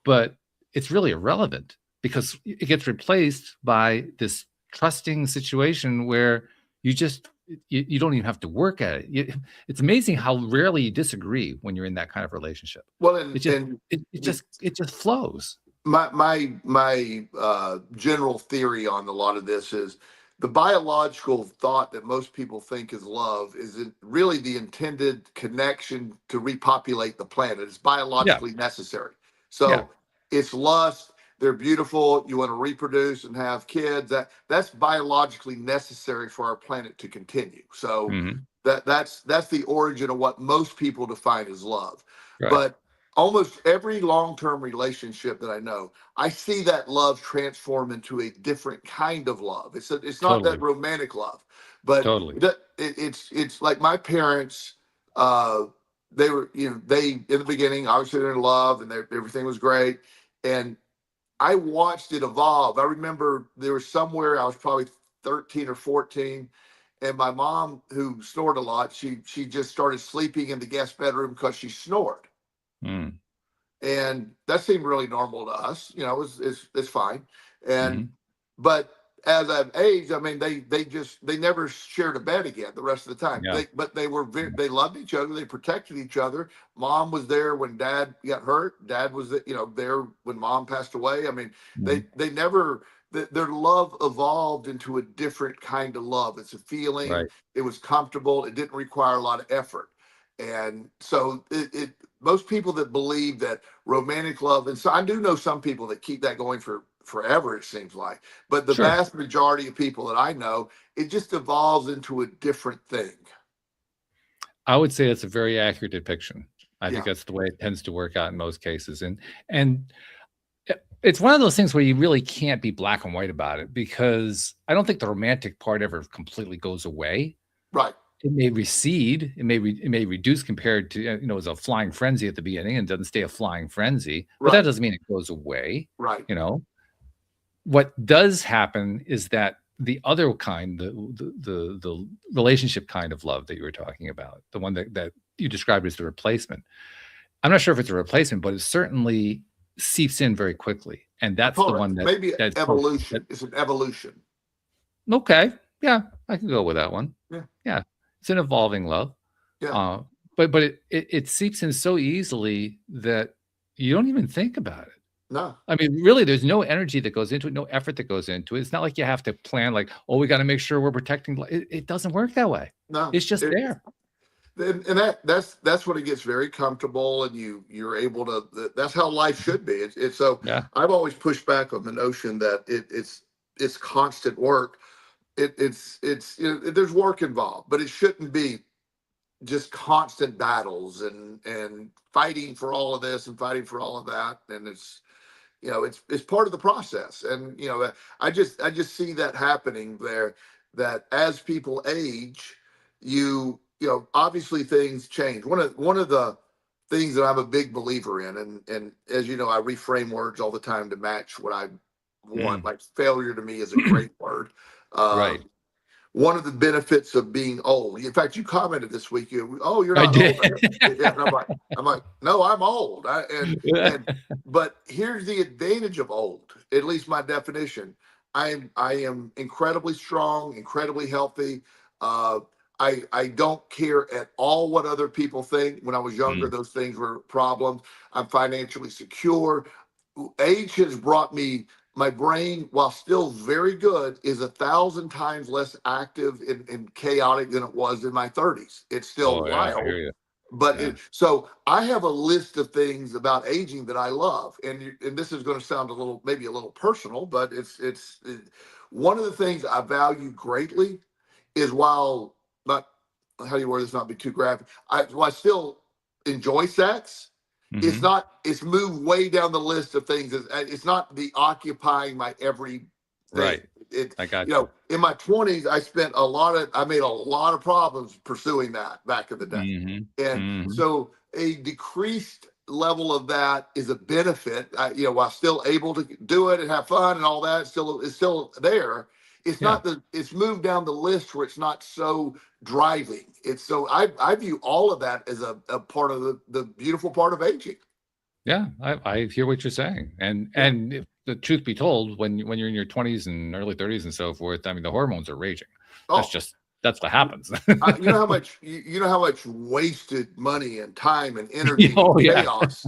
But it's really irrelevant because it gets replaced by this trusting situation where you just you don't even have to work at it. It's amazing how rarely you disagree when you're in that kind of relationship. well, It just and the, it just flows. my general theory on a lot of this is the biological thought that most people think is love is really the intended connection to repopulate the planet. It's Yeah, biologically necessary. yeah. So it's lust. They're beautiful. You want to reproduce and have kids. That's biologically necessary for our planet to continue. So Mhm. that's the origin of what most people define as love. Right. But almost every long-term relationship that I know, I see that love transform into a different kind of love. It's not that Totally. romantic love, but Totally. it's like my parents. Uh, they were, they in the beginning obviously they're in love and everything was great, and I watched it evolve. I remember there was somewhere I was probably 13 or 14, and my mom, who snored a lot, she just started sleeping in the guest bedroom because she snored, Mm. and that seemed really normal to us. It's fine. And Mhm. but as I've aged, I mean, they never shared a bed again the rest of the time. Yeah. They were they loved each other. They protected each other. Mom was there when Dad got hurt. Dad was there when Mom passed away. I mean, Mhm. they never. Their love evolved into a different kind of love. It's a feeling. Right. It was comfortable. It didn't require a lot of effort. And so most people that believe that romantic love, and so I do know some people that keep that going for forever, it seems like, but the Sure. vast majority of people that I know, it just evolves into a different thing. I would say it's a very accurate depiction. I think Yeah. that's the way it tends to work out in most cases. And it's one of those things where you really can't be black and white about it because I don't think the romantic part ever completely goes away. Right. It may recede, it may reduce compared to, as a flying frenzy at the beginning and doesn't stay a flying frenzy, but that Right. doesn't mean it goes away, Right. you know? What does happen is that the other kind, the relationship kind of love that you were talking about, the one that you described as the replacement. I'm not sure if it's a replacement, but it certainly seeps in very quickly, and I that's the call it one maybe that's that evolution. It's an evolution. okay, yeah, I can go with that one. Yeah. Yeah, it's an evolving love, Yeah. uh, but it seeps in so easily that you don't even think about it. No. I mean, really, there's no energy that goes into it, no effort that goes into it. It's not like you have to plan like, "Oh, we gotta make sure we're protecting" it doesn't work that way. No. It's just there. And that's when it gets very comfortable, and you're able to. That's how life should be. It's so. Yeah, I've always pushed back on the notion that it's constant work. It's there's work involved, but it shouldn't be just constant battles and fighting for all of this and fighting for all of that. And it's part of the process. And I just see that happening there, that as people age, obviously things change. One of the things that I'm a big believer in, and as you know, I reframe words all the time to match what I want. mm, Like failure to me is a great word. right. um, One of the benefits of being old. In fact, you commented this week. Oh, you're I not did. old. Yeah, and I'm like, no, I'm old. But here's the advantage of old. At least my definition. I am incredibly strong, incredibly healthy. Uh, I don't care at all what other people think. When I was younger, Mm, those things were problems. I'm financially secure. Age has brought me, my brain, while still very good, is 1,000 times less active and chaotic than it was in my 30s. It's still oh, yeah, I hear wild, you. Yeah. So I have a list of things about aging that I love, and this is going to sound maybe a little personal, but one of the things I value greatly is, while not, how do you word this, not be too graphic, while I still enjoy sex, Hmm. it's moved way down the list of things. It's not the occupying my every thing. Right. It, I got you. in my 20s, I made a lot of problems pursuing that back in the day. Hmm. And Hmm. so a decreased level of that is a benefit, while still able to do it and have fun and all that, it's still there. It's Yeah. not it's moved down the list where it's not so driving. I view all of that as a part of the beautiful part of aging. Yeah, I hear what you're saying, Yeah. and if the truth be told, when you're in your 20s and early 30s and so forth, I mean, the hormones are raging. Oh, That's what happens. you know how much wasted money and time and energy and Oh yeah. chaos.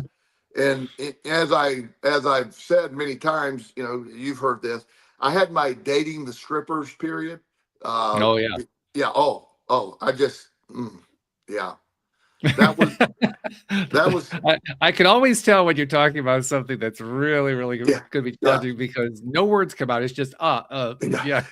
And as I've said many times, you've heard this. I had my dating the strippers period. Uh, Oh yeah. yeah. Oh. Yeah. That was that was I can always tell when you're talking about something that's really, really yeah going to be yeah. challenging because no words come out. It's just Yeah. yeah.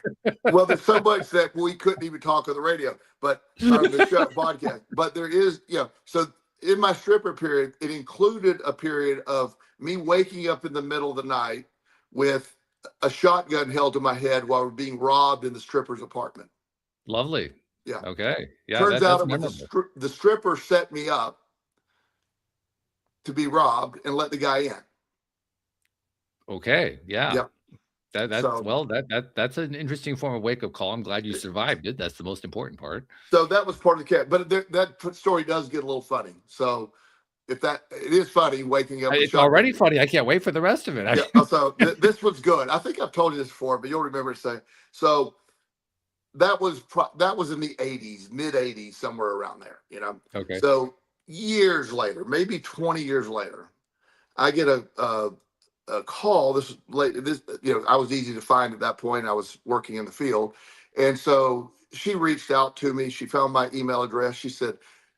Well, there's so much that we couldn't even talk on the radio, but on the show podcast. But there is, So in my stripper period, it included a period of me waking up in the middle of the night with a shotgun held to my head while we're being robbed in the stripper's apartment. Lovely. Yeah. Okay. Yeah, Turns out that's it was memorable. the stripper set me up to be robbed and let the guy in. Okay. Yeah. Yep. That's So well, that's an interesting form of wake up call. I'm glad you survived it. That's the most important part. so that was part of the cat, but that story does get a little funny. So if that it is funny waking up with It's shotgun. already funny. I can't wait for the rest of it. Yeah. So this was good. I think I've told you this before, but you'll remember saying so. That was in the '80s, mid '80s, somewhere around there. Okay. So years later, maybe 20 years later, I get a call. This late. This I was easy to find at that point. I was working in the field, and so she reached out to me. She found my email address. She said,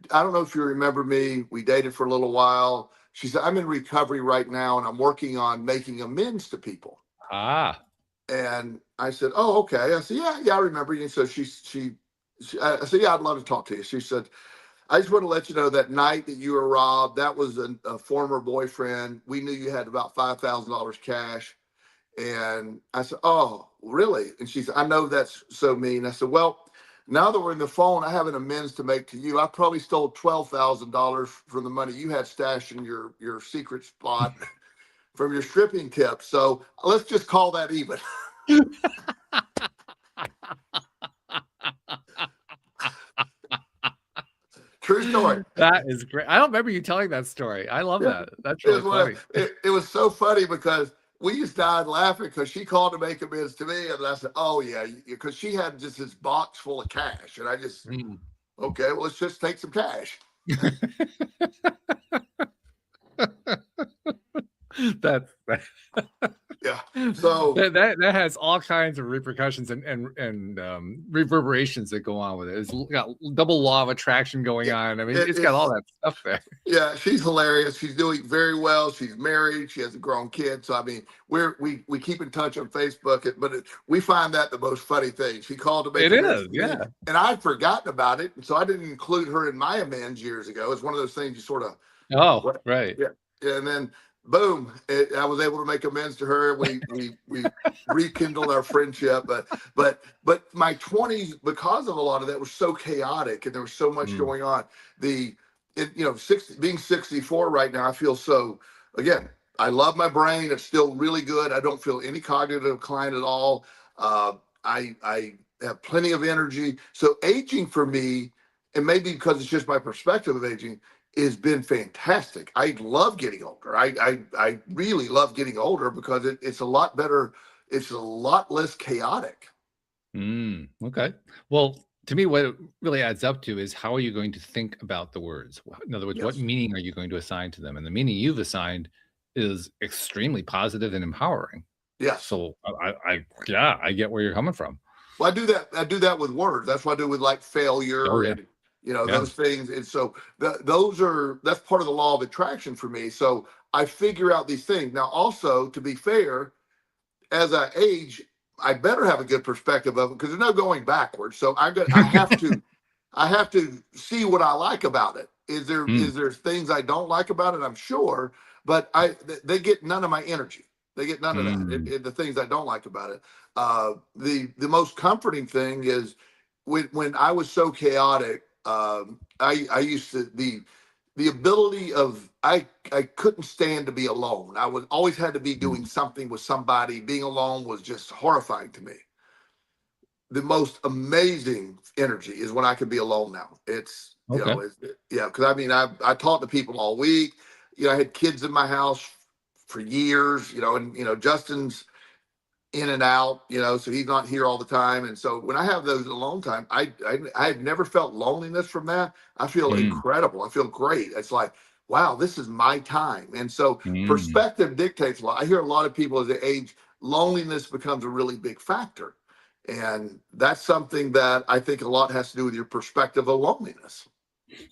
"I don't know if you remember me. We dated for a little while." She said, "I'm in recovery right now, and I'm working on making amends to people." Ah, And I said, "Oh, okay." I said, "Yeah, I remember you." And so I said, "Yeah, I'd love to talk to you." She said, "I just want to let you know that night that you were robbed, that was a former boyfriend. We knew you had about $5,000 cash." And I said, "Oh, really?" And she said, "I know that's so mean." I said, "Well, now that we're in the phone, I have an amends to make to you. I probably stole $12,000 from the money you had stashed in your secret spot from your stripping tips. So let's just call that even." True story. that is great. I don't remember you telling that story. I love Yeah. that. That's really funny. It was so funny because we just died laughing because she called to make amends to me. And I said, "Oh, yeah," because she had just this box full of cash. And I just, Mm. okay, well, let's just take some cash. That's Yeah. So, that has all kinds of repercussions and reverberations that go on with it. It's got double law of attraction going yeah, on. I mean, it's got all that stuff there. yeah, she's hilarious. She's doing very well. She's married. She has a grown kid. So I mean, we keep in touch on Facebook, we find that the most funny thing. She called to make It amends is, to me, yeah. and I'd forgotten about it, and so I didn't include her in my amends years ago. It's one of those things you sort of Oh, what, right. yeah, yeah, and then boom, I was able to make amends to her. We rekindled our friendship, but my 20s, because of a lot of that, was so chaotic, and there was so much Mm. going on. Being 64 right now, I feel so, again, I love my brain. It's still really good. I don't feel any cognitive decline at all. I have plenty of energy. So aging for me, and maybe because it's just my perspective of aging, has been fantastic. I love getting older. I really love getting older because it's a lot better. It's a lot less chaotic. Okay. Well, to me, what it really adds up to is how are you going to think about the words? In other words, what Yes. meaning are you going to assign to them? And the meaning you've assigned is extremely positive and empowering. Yes. So yeah, I get where you're coming from. Well, I do that. I do that with words. That's what I do with like Oh failure yeah. Yeah. those things. And so that's part of the law of attraction for me. So I figure out these things. Now, also, to be fair, as I age, I better have a good perspective of it because there's no going backwards. So I have to see what I like about it. Mm, Is there things I don't like about it? I'm sure, but they get none of my energy. They get none of that. mm. The things I don't like about it. The most comforting thing is when I was so chaotic. I used to the ability of I couldn't stand to be alone. I was always had to be Mm. doing something with somebody. Being alone was just horrifying to me. The most amazing energy is when I can be alone now. It's Okay. yeah, because I mean I talked to people all week. I had kids in my house for years. And Justin's in and out. So he's not here all the time. And so when I have those alone time, I've never felt loneliness from that. I feel Mm, incredible. I feel great. It's like, wow, this is my time. And so mm. perspective dictates a lot. I hear a lot of people as they age, loneliness becomes a really big factor. And that's something that I think a lot has to do with your perspective of loneliness.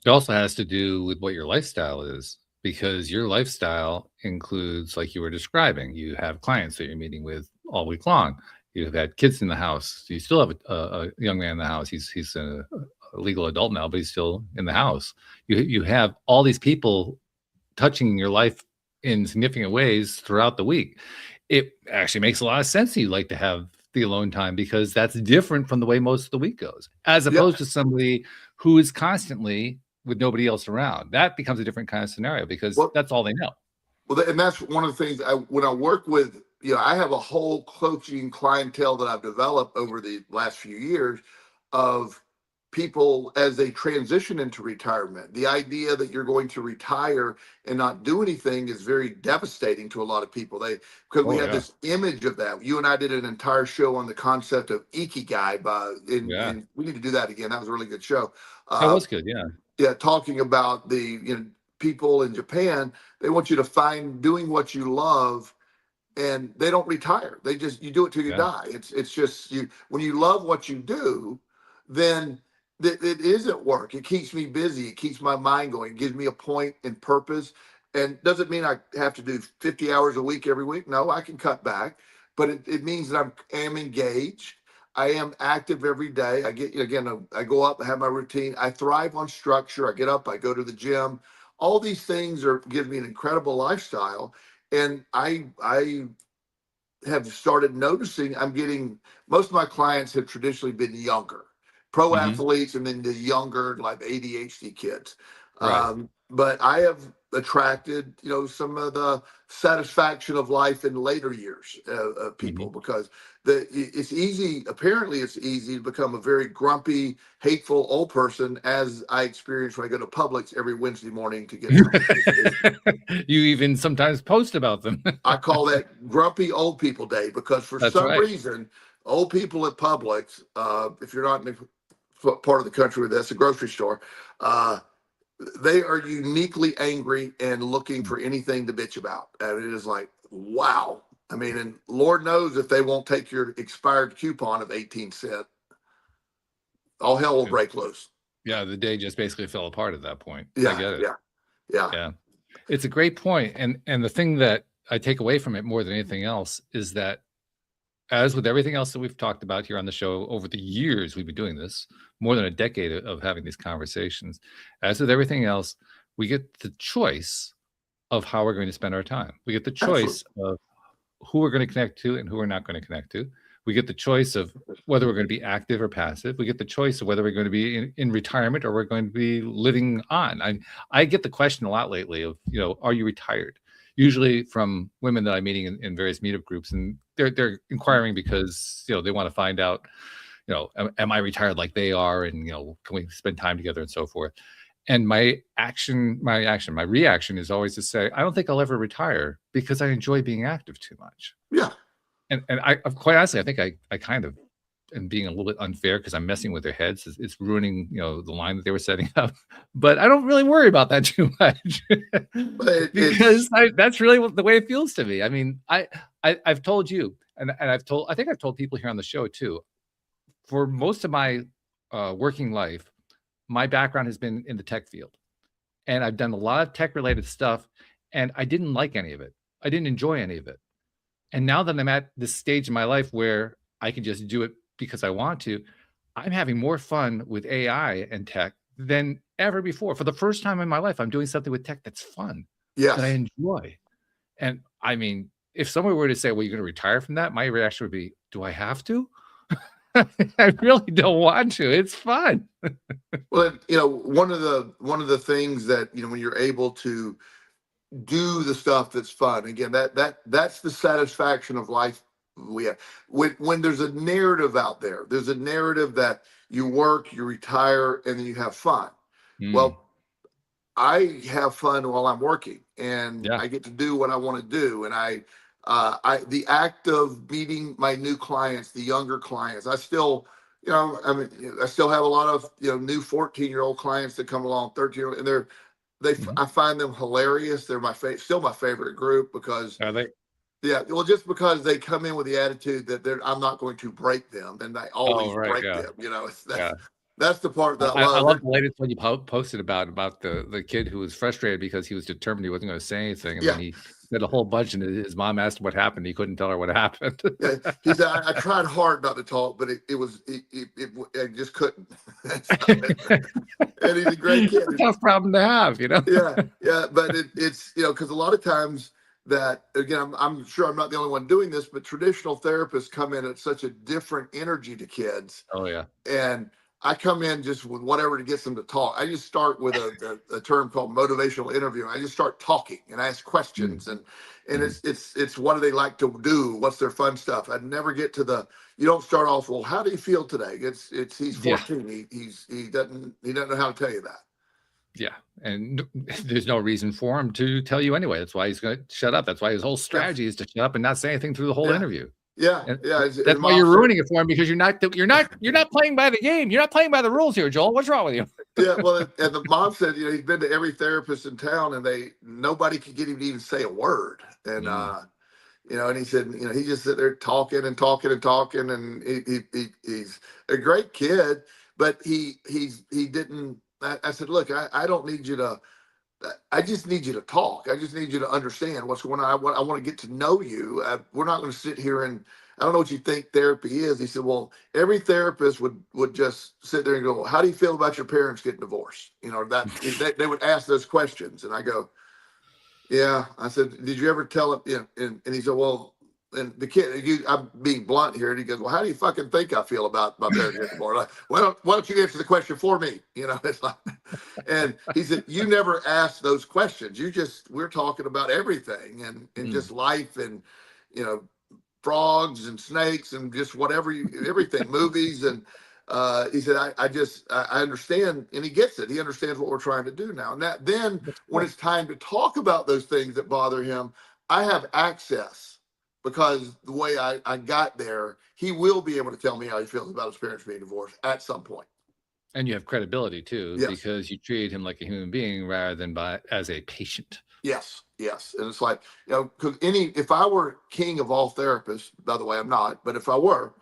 It also has to do with what your lifestyle is, because your lifestyle includes, like you were describing, you have clients that you're meeting with all week long. You've had kids in the house. You still have a young man in the house. He's a legal adult now, but he's still in the house. You have all these people touching your life in significant ways throughout the week. It actually makes a lot of sense that you like to have the alone time because that's different from the way most of the week goes, as Yeah. opposed to somebody who is constantly with nobody else around. That becomes a different kind of scenario because Well, that's all they know. and that's one of the things when I work with, I have a whole coaching clientele that I've developed over the last few years of people as they transition into retirement. The idea that you're going to retire and not do anything is very devastating to a lot of people. Because we Oh have yeah, this image of that. You and I did an entire show on the concept of ikigai yeah, and we need to do that again. That was a really good show. that Uh, was good. Yeah, yeah, talking about the people in Japan, they want you to find doing what you love, and they don't retire. They just you do it till you yeah, die. It's just you when you love what you do, then it isn't work. It keeps me busy. It keeps my mind going. It gives me a point and purpose. And doesn't mean I have to do 50 hours a week every week. No, I can cut back, but it means that am engaged. I am active every day. I get again. I go up. I have my routine. I thrive on structure. I get up. I go to the gym. All these things give me an incredible lifestyle, and I have started noticing I'm getting most of my clients have traditionally been younger, pro hmm, athletes, and then the younger like ADHD kids. right. But I have attracted some of the satisfaction of life in later years people Hmm. because it's easy. Apparently, it's easy to become a very grumpy, hateful old person, as I experience when I go to Publix every Wednesday morning to get something. You even sometimes post about them. I call that Grumpy Old People Day because for That's some right. reason, old people at Publix, if you're not in the part of the country where that's a grocery store, uh, they are uniquely angry and looking for anything to bitch about. And it is like, wow. I mean, and Lord knows if they won't take your expired coupon of 18 cents, all hell will break loose. Yeah, the day just basically fell apart at that point. I Yeah, get it. yeah, yeah. Yeah. It's a great point, and the thing that I take away from it more than anything else is that, as with everything else that we've talked about here on the show over the years we've been doing this, more than a decade of having these conversations, as with everything else, we get the choice of how we're going to spend our time. We get the Absolutely. choice of who we're going to connect to and who we're not going to connect to. We get the choice of whether we're going to be active or passive. We get the choice of whether we're going to be in retirement or we're going to be living on. I get the question a lot lately of, are you retired? Usually from women that I'm meeting in various meetup groups, and they're inquiring because they want to find out, am I retired like they are, and can we spend time together and so forth. And my reaction is always to say, I don't think I'll ever retire because I enjoy being active too much. Yeah. And I quite honestly, I think I kind of am being a little bit unfair because I'm messing with their heads. It's ruining, the line that they were setting up. But I don't really worry about that too much But it's because that's really the way it feels to me. I mean, I've told you, and I think I've told people here on the show too. For most of my working life, my background has been in the tech field, and I've done a lot of tech related stuff, and I didn't like any of it. I didn't enjoy any of it. And now that I'm at this stage in my life where I can just do it because I want to, I'm having more fun with AI and tech than ever before. For the first time in my life, I'm doing something with tech that's fun, that I Yes. enjoy. And I mean, if someone were to say, well, you're going to retire from that, my reaction would be, do I have to? I really don't want to. It's fun. Well, one of the things that, when you're able to do the stuff that's fun, again, that's the satisfaction of life. We have when there's a narrative out there. There's a narrative that you work, you retire, and then you have fun. Mm, Well, I have fun while I'm working, and yeah. I get to do what I want to do. And the act of meeting my new clients, the younger clients, I still, I mean, I still have a lot of new 14-year-old clients that come along, 13-year-old, and Mhm. I find them hilarious. They're still my favorite group because, Are they? yeah, well, just because they come in with the attitude that I'm not going to break them, and I Oh, always right. break Yeah. them. Yeah. That's the part that I I love. love the latest one you posted about the kid who was frustrated because he was determined he wasn't going to say anything, and then Yeah. he said a whole bunch, and his mom asked him what happened. He couldn't tell her what happened. Yeah, he said, I tried hard not to talk, but I just couldn't. And he's a great It's kid. a tough problem to have, Yeah, yeah, but it's because a lot of times that, again, I'm sure I'm not the only one doing this, but traditional therapists come in at such a different energy to kids, Oh yeah. and I come in just with whatever to get them to talk. I just start with a term called motivational interviewing. I just start talking and ask Mm, questions, and mhm. it's what do they like to do? What's their fun stuff? I never get to the. You don't start off, well, how do you feel today? It's he's Yeah. 14. He doesn't know how to tell you that. Yeah, and there's no reason for him to tell you anyway. That's why he's gonna shut up. That's why his whole Yeah, strategy is to shut up and not say anything through the whole yeah, interview. yeah, And yeah. His that's why mom you're said, ruining it for him because you're not playing by the game. You're not playing by the rules here, Joel. What's wrong with you? yeah. Well, and the mom said, he's been to every therapist in town, and nobody could get him to even say a word. And Mm, and he said, he just sit there talking and talking and talking, and he's a great kid, but he didn't. I said, look, I don't need you to. I just need you to talk. I just need you to understand what's going on. I want to get to know you. We're not going to sit here and I don't know what you think therapy is. He said, well, every therapist would just sit there and go, well, how do you feel about your parents getting divorced? That they would ask those questions, and I go, yeah. I said, did you ever tell him? And he said, well, and the kid, I'm being blunt here, and he goes, well, how do you fucking think I feel about my parents getting divorced? Like, well, why don't you answer the question for me? It's like, and he said, you never asked those questions. We're talking about everything and mm. just life and, you know, frogs and snakes and just whatever everything, movies. And he said, I understand. And he gets it. He understands what we're trying to do now. And then That's when cool. it's time to talk about those things that bother him, I have access because the way I got there, he will be able to tell me how he feels about his parents being divorced at some point. And you have credibility too Yes. because you treated him like a human being rather than as a patient. Yes, yes. And it's like, because if I were king of all therapists, by the way, I'm not, but if I were,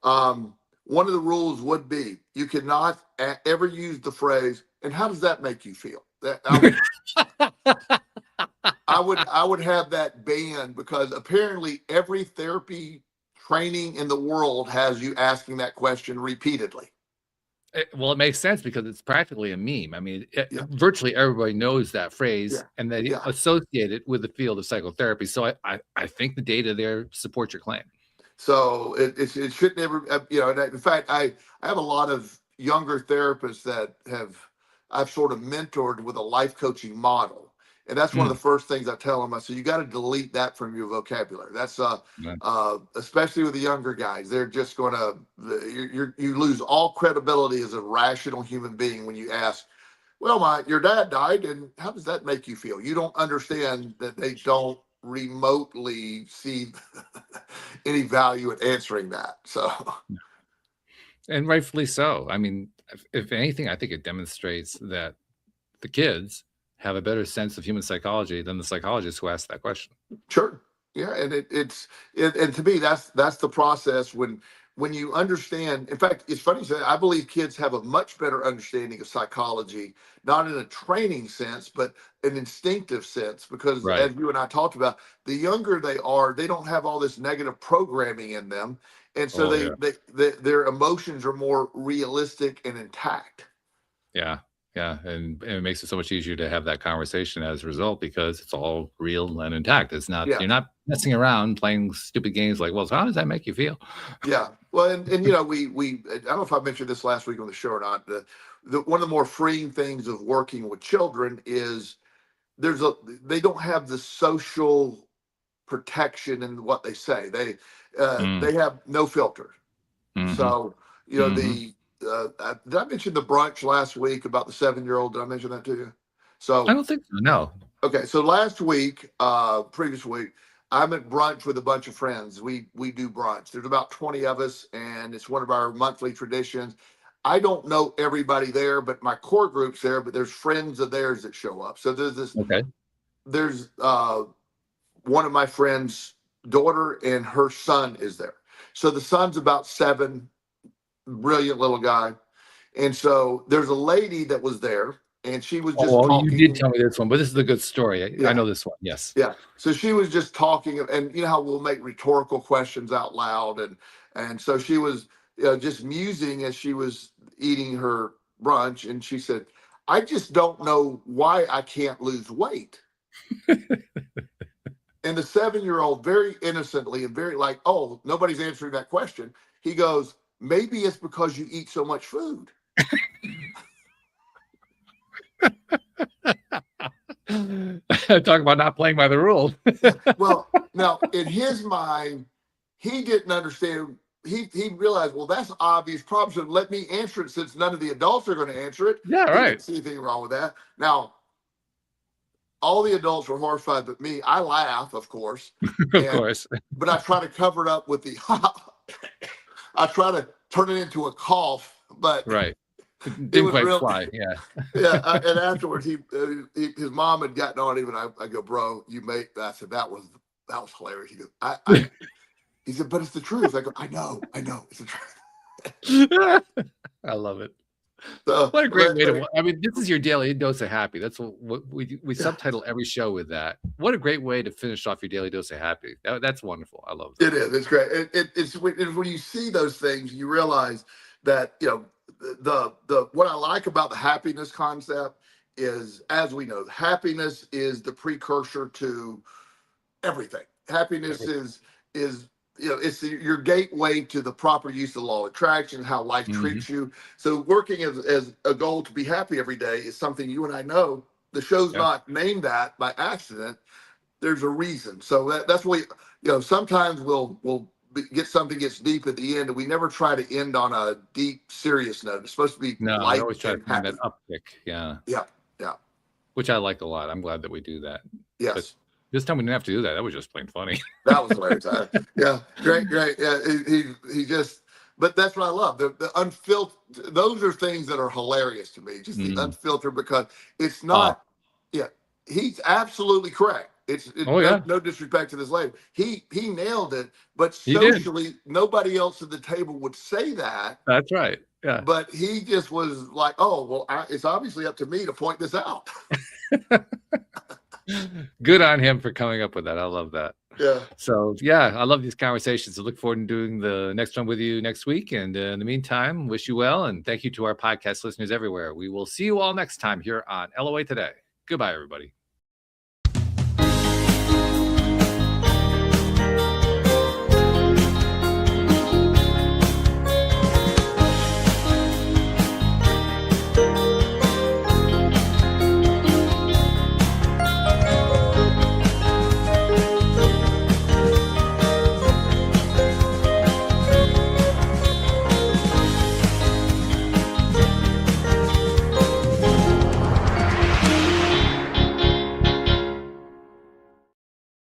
one of the rules would be you cannot ever use the phrase, and how does that make you feel? That I would have that banned because apparently every therapy training in the world has you asking that question repeatedly. Well, it makes sense because it's practically a meme. I mean, Yeah, virtually everybody knows that yeah, phrase and they yeah. associate it with the field of psychotherapy. So I think the data there supports your claim. So it should never, And in fact, I have a lot of younger therapists that I've sort of mentored with a life coaching model. And that's one of Mm, the first things I tell them. I say, you got to delete that from your vocabulary. That's yeah. especially with the younger guys. They're just going to, you lose all credibility as a rational human being when you ask, well, your dad died, and how does that make you feel? You don't understand that they don't remotely see any value in answering that. So, And rightfully so. I mean, if anything, I think it demonstrates that the kids have a better sense of human psychology than the psychologists who asked that question. sure, yeah, and and to me that's the process when you understand, in fact, it's funny you say that, I believe kids have a much better understanding of psychology, not in a training sense, but an instinctive sense, because Right. as you and I talked about, the younger they are, they don't have all this negative programming in them. And so Oh, yeah. their emotions are more realistic and intact. Yeah. Yeah. And it makes it so much easier to have that conversation as a result because it's all real and intact. It's not, Yeah. you're not messing around playing stupid games like, well, so how does that make you feel? Yeah. Well, and I don't know if I mentioned this last week on the show or not. One of the more freeing things of working with children is they don't have the social protection in what they say. Mm, They have no filter. mhm, So mhm. did I mention the brunch last week about the 7-year-old? Did I mention that to you? I So don't think so, no. okay, so last week, previous week, I'm at brunch with a bunch of friends. We do brunch. There's about 20 of us, and it's one of our monthly traditions. I don't know everybody there, but my core group's there. But there's friends of theirs that show up. So Okay. there's one of my friends' daughter and her son is there. So the son's about 7, brilliant little guy. And so there's a lady that was there, and she was Oh, just well, you did talking. tell me this one, but this is a good story. I Yeah. know this one, yes. Yeah. So she was just talking, and you know how we'll make rhetorical questions out loud, and so she was just musing as she was eating her brunch, and she said, "I just don't know why I can't lose weight." And the 7-year-old, very innocently and very like, "Oh, nobody's answering that question." He goes, "Maybe it's because you eat so much food." Talk about not playing by the rules. Yeah. Well, now in his mind, he didn't understand. He realized, well, that's obvious problem. So let me answer it since none of the adults are going to answer it. Yeah, He didn't right. see anything wrong with that. Now, all the adults were horrified, but me. I laugh, of course, Of and course. but I try to cover it up with the. I try to turn it into a cough, but Right. It it didn't was quite real. fly, yeah. Yeah, and afterwards, his mom had gotten on him, and I go, "Bro, you made." I said, that was hilarious." He goes, I he said, "But it's the truth." I go, I know, it's the truth." I love it. So, What a great way to but I mean, this is your daily dose of happy. That's what we yeah, subtitle every show with that. What a great way to finish off your daily dose of happy. That's wonderful. I love that. it is. It's great. It's when you see those things, you realize that the what I like about the happiness concept is, as we know, happiness is the precursor to everything. Happiness is it's your gateway to the proper use of the law of attraction, how life Mhm. treats you. So working as a goal to be happy every day is something you and I know. The show's Yeah. not named that by accident. There's a reason. So that's what sometimes get something gets deep at the end, and we never try to end on a deep, serious note. It's supposed to be No, we light always try to and find that happy. uptick. Yeah. Yeah, yeah, Which I like a lot. I'm glad that we do that. But yes. this time we didn't have to do that. That was just plain funny. That was hilarious. Yeah, great, great. Yeah, he just. But that's what I love. The unfiltered. Those are things that are hilarious to me. Just the Mm. unfiltered, because it's Oh. not. Yeah, he's absolutely correct. It's Oh, no, yeah. no disrespect to this lady. He nailed it. But He did. socially, nobody else at the table would say that. That's right. Yeah. But he just was like, "Oh well, it's obviously up to me to point this out." Good on him for coming up with that. I love that. Yeah. So, yeah, I love these conversations. I look forward to doing the next one with you next week. And in the meantime, wish you well. And thank you to our podcast listeners everywhere. We will see you all next time here on LOA Today. Goodbye, everybody.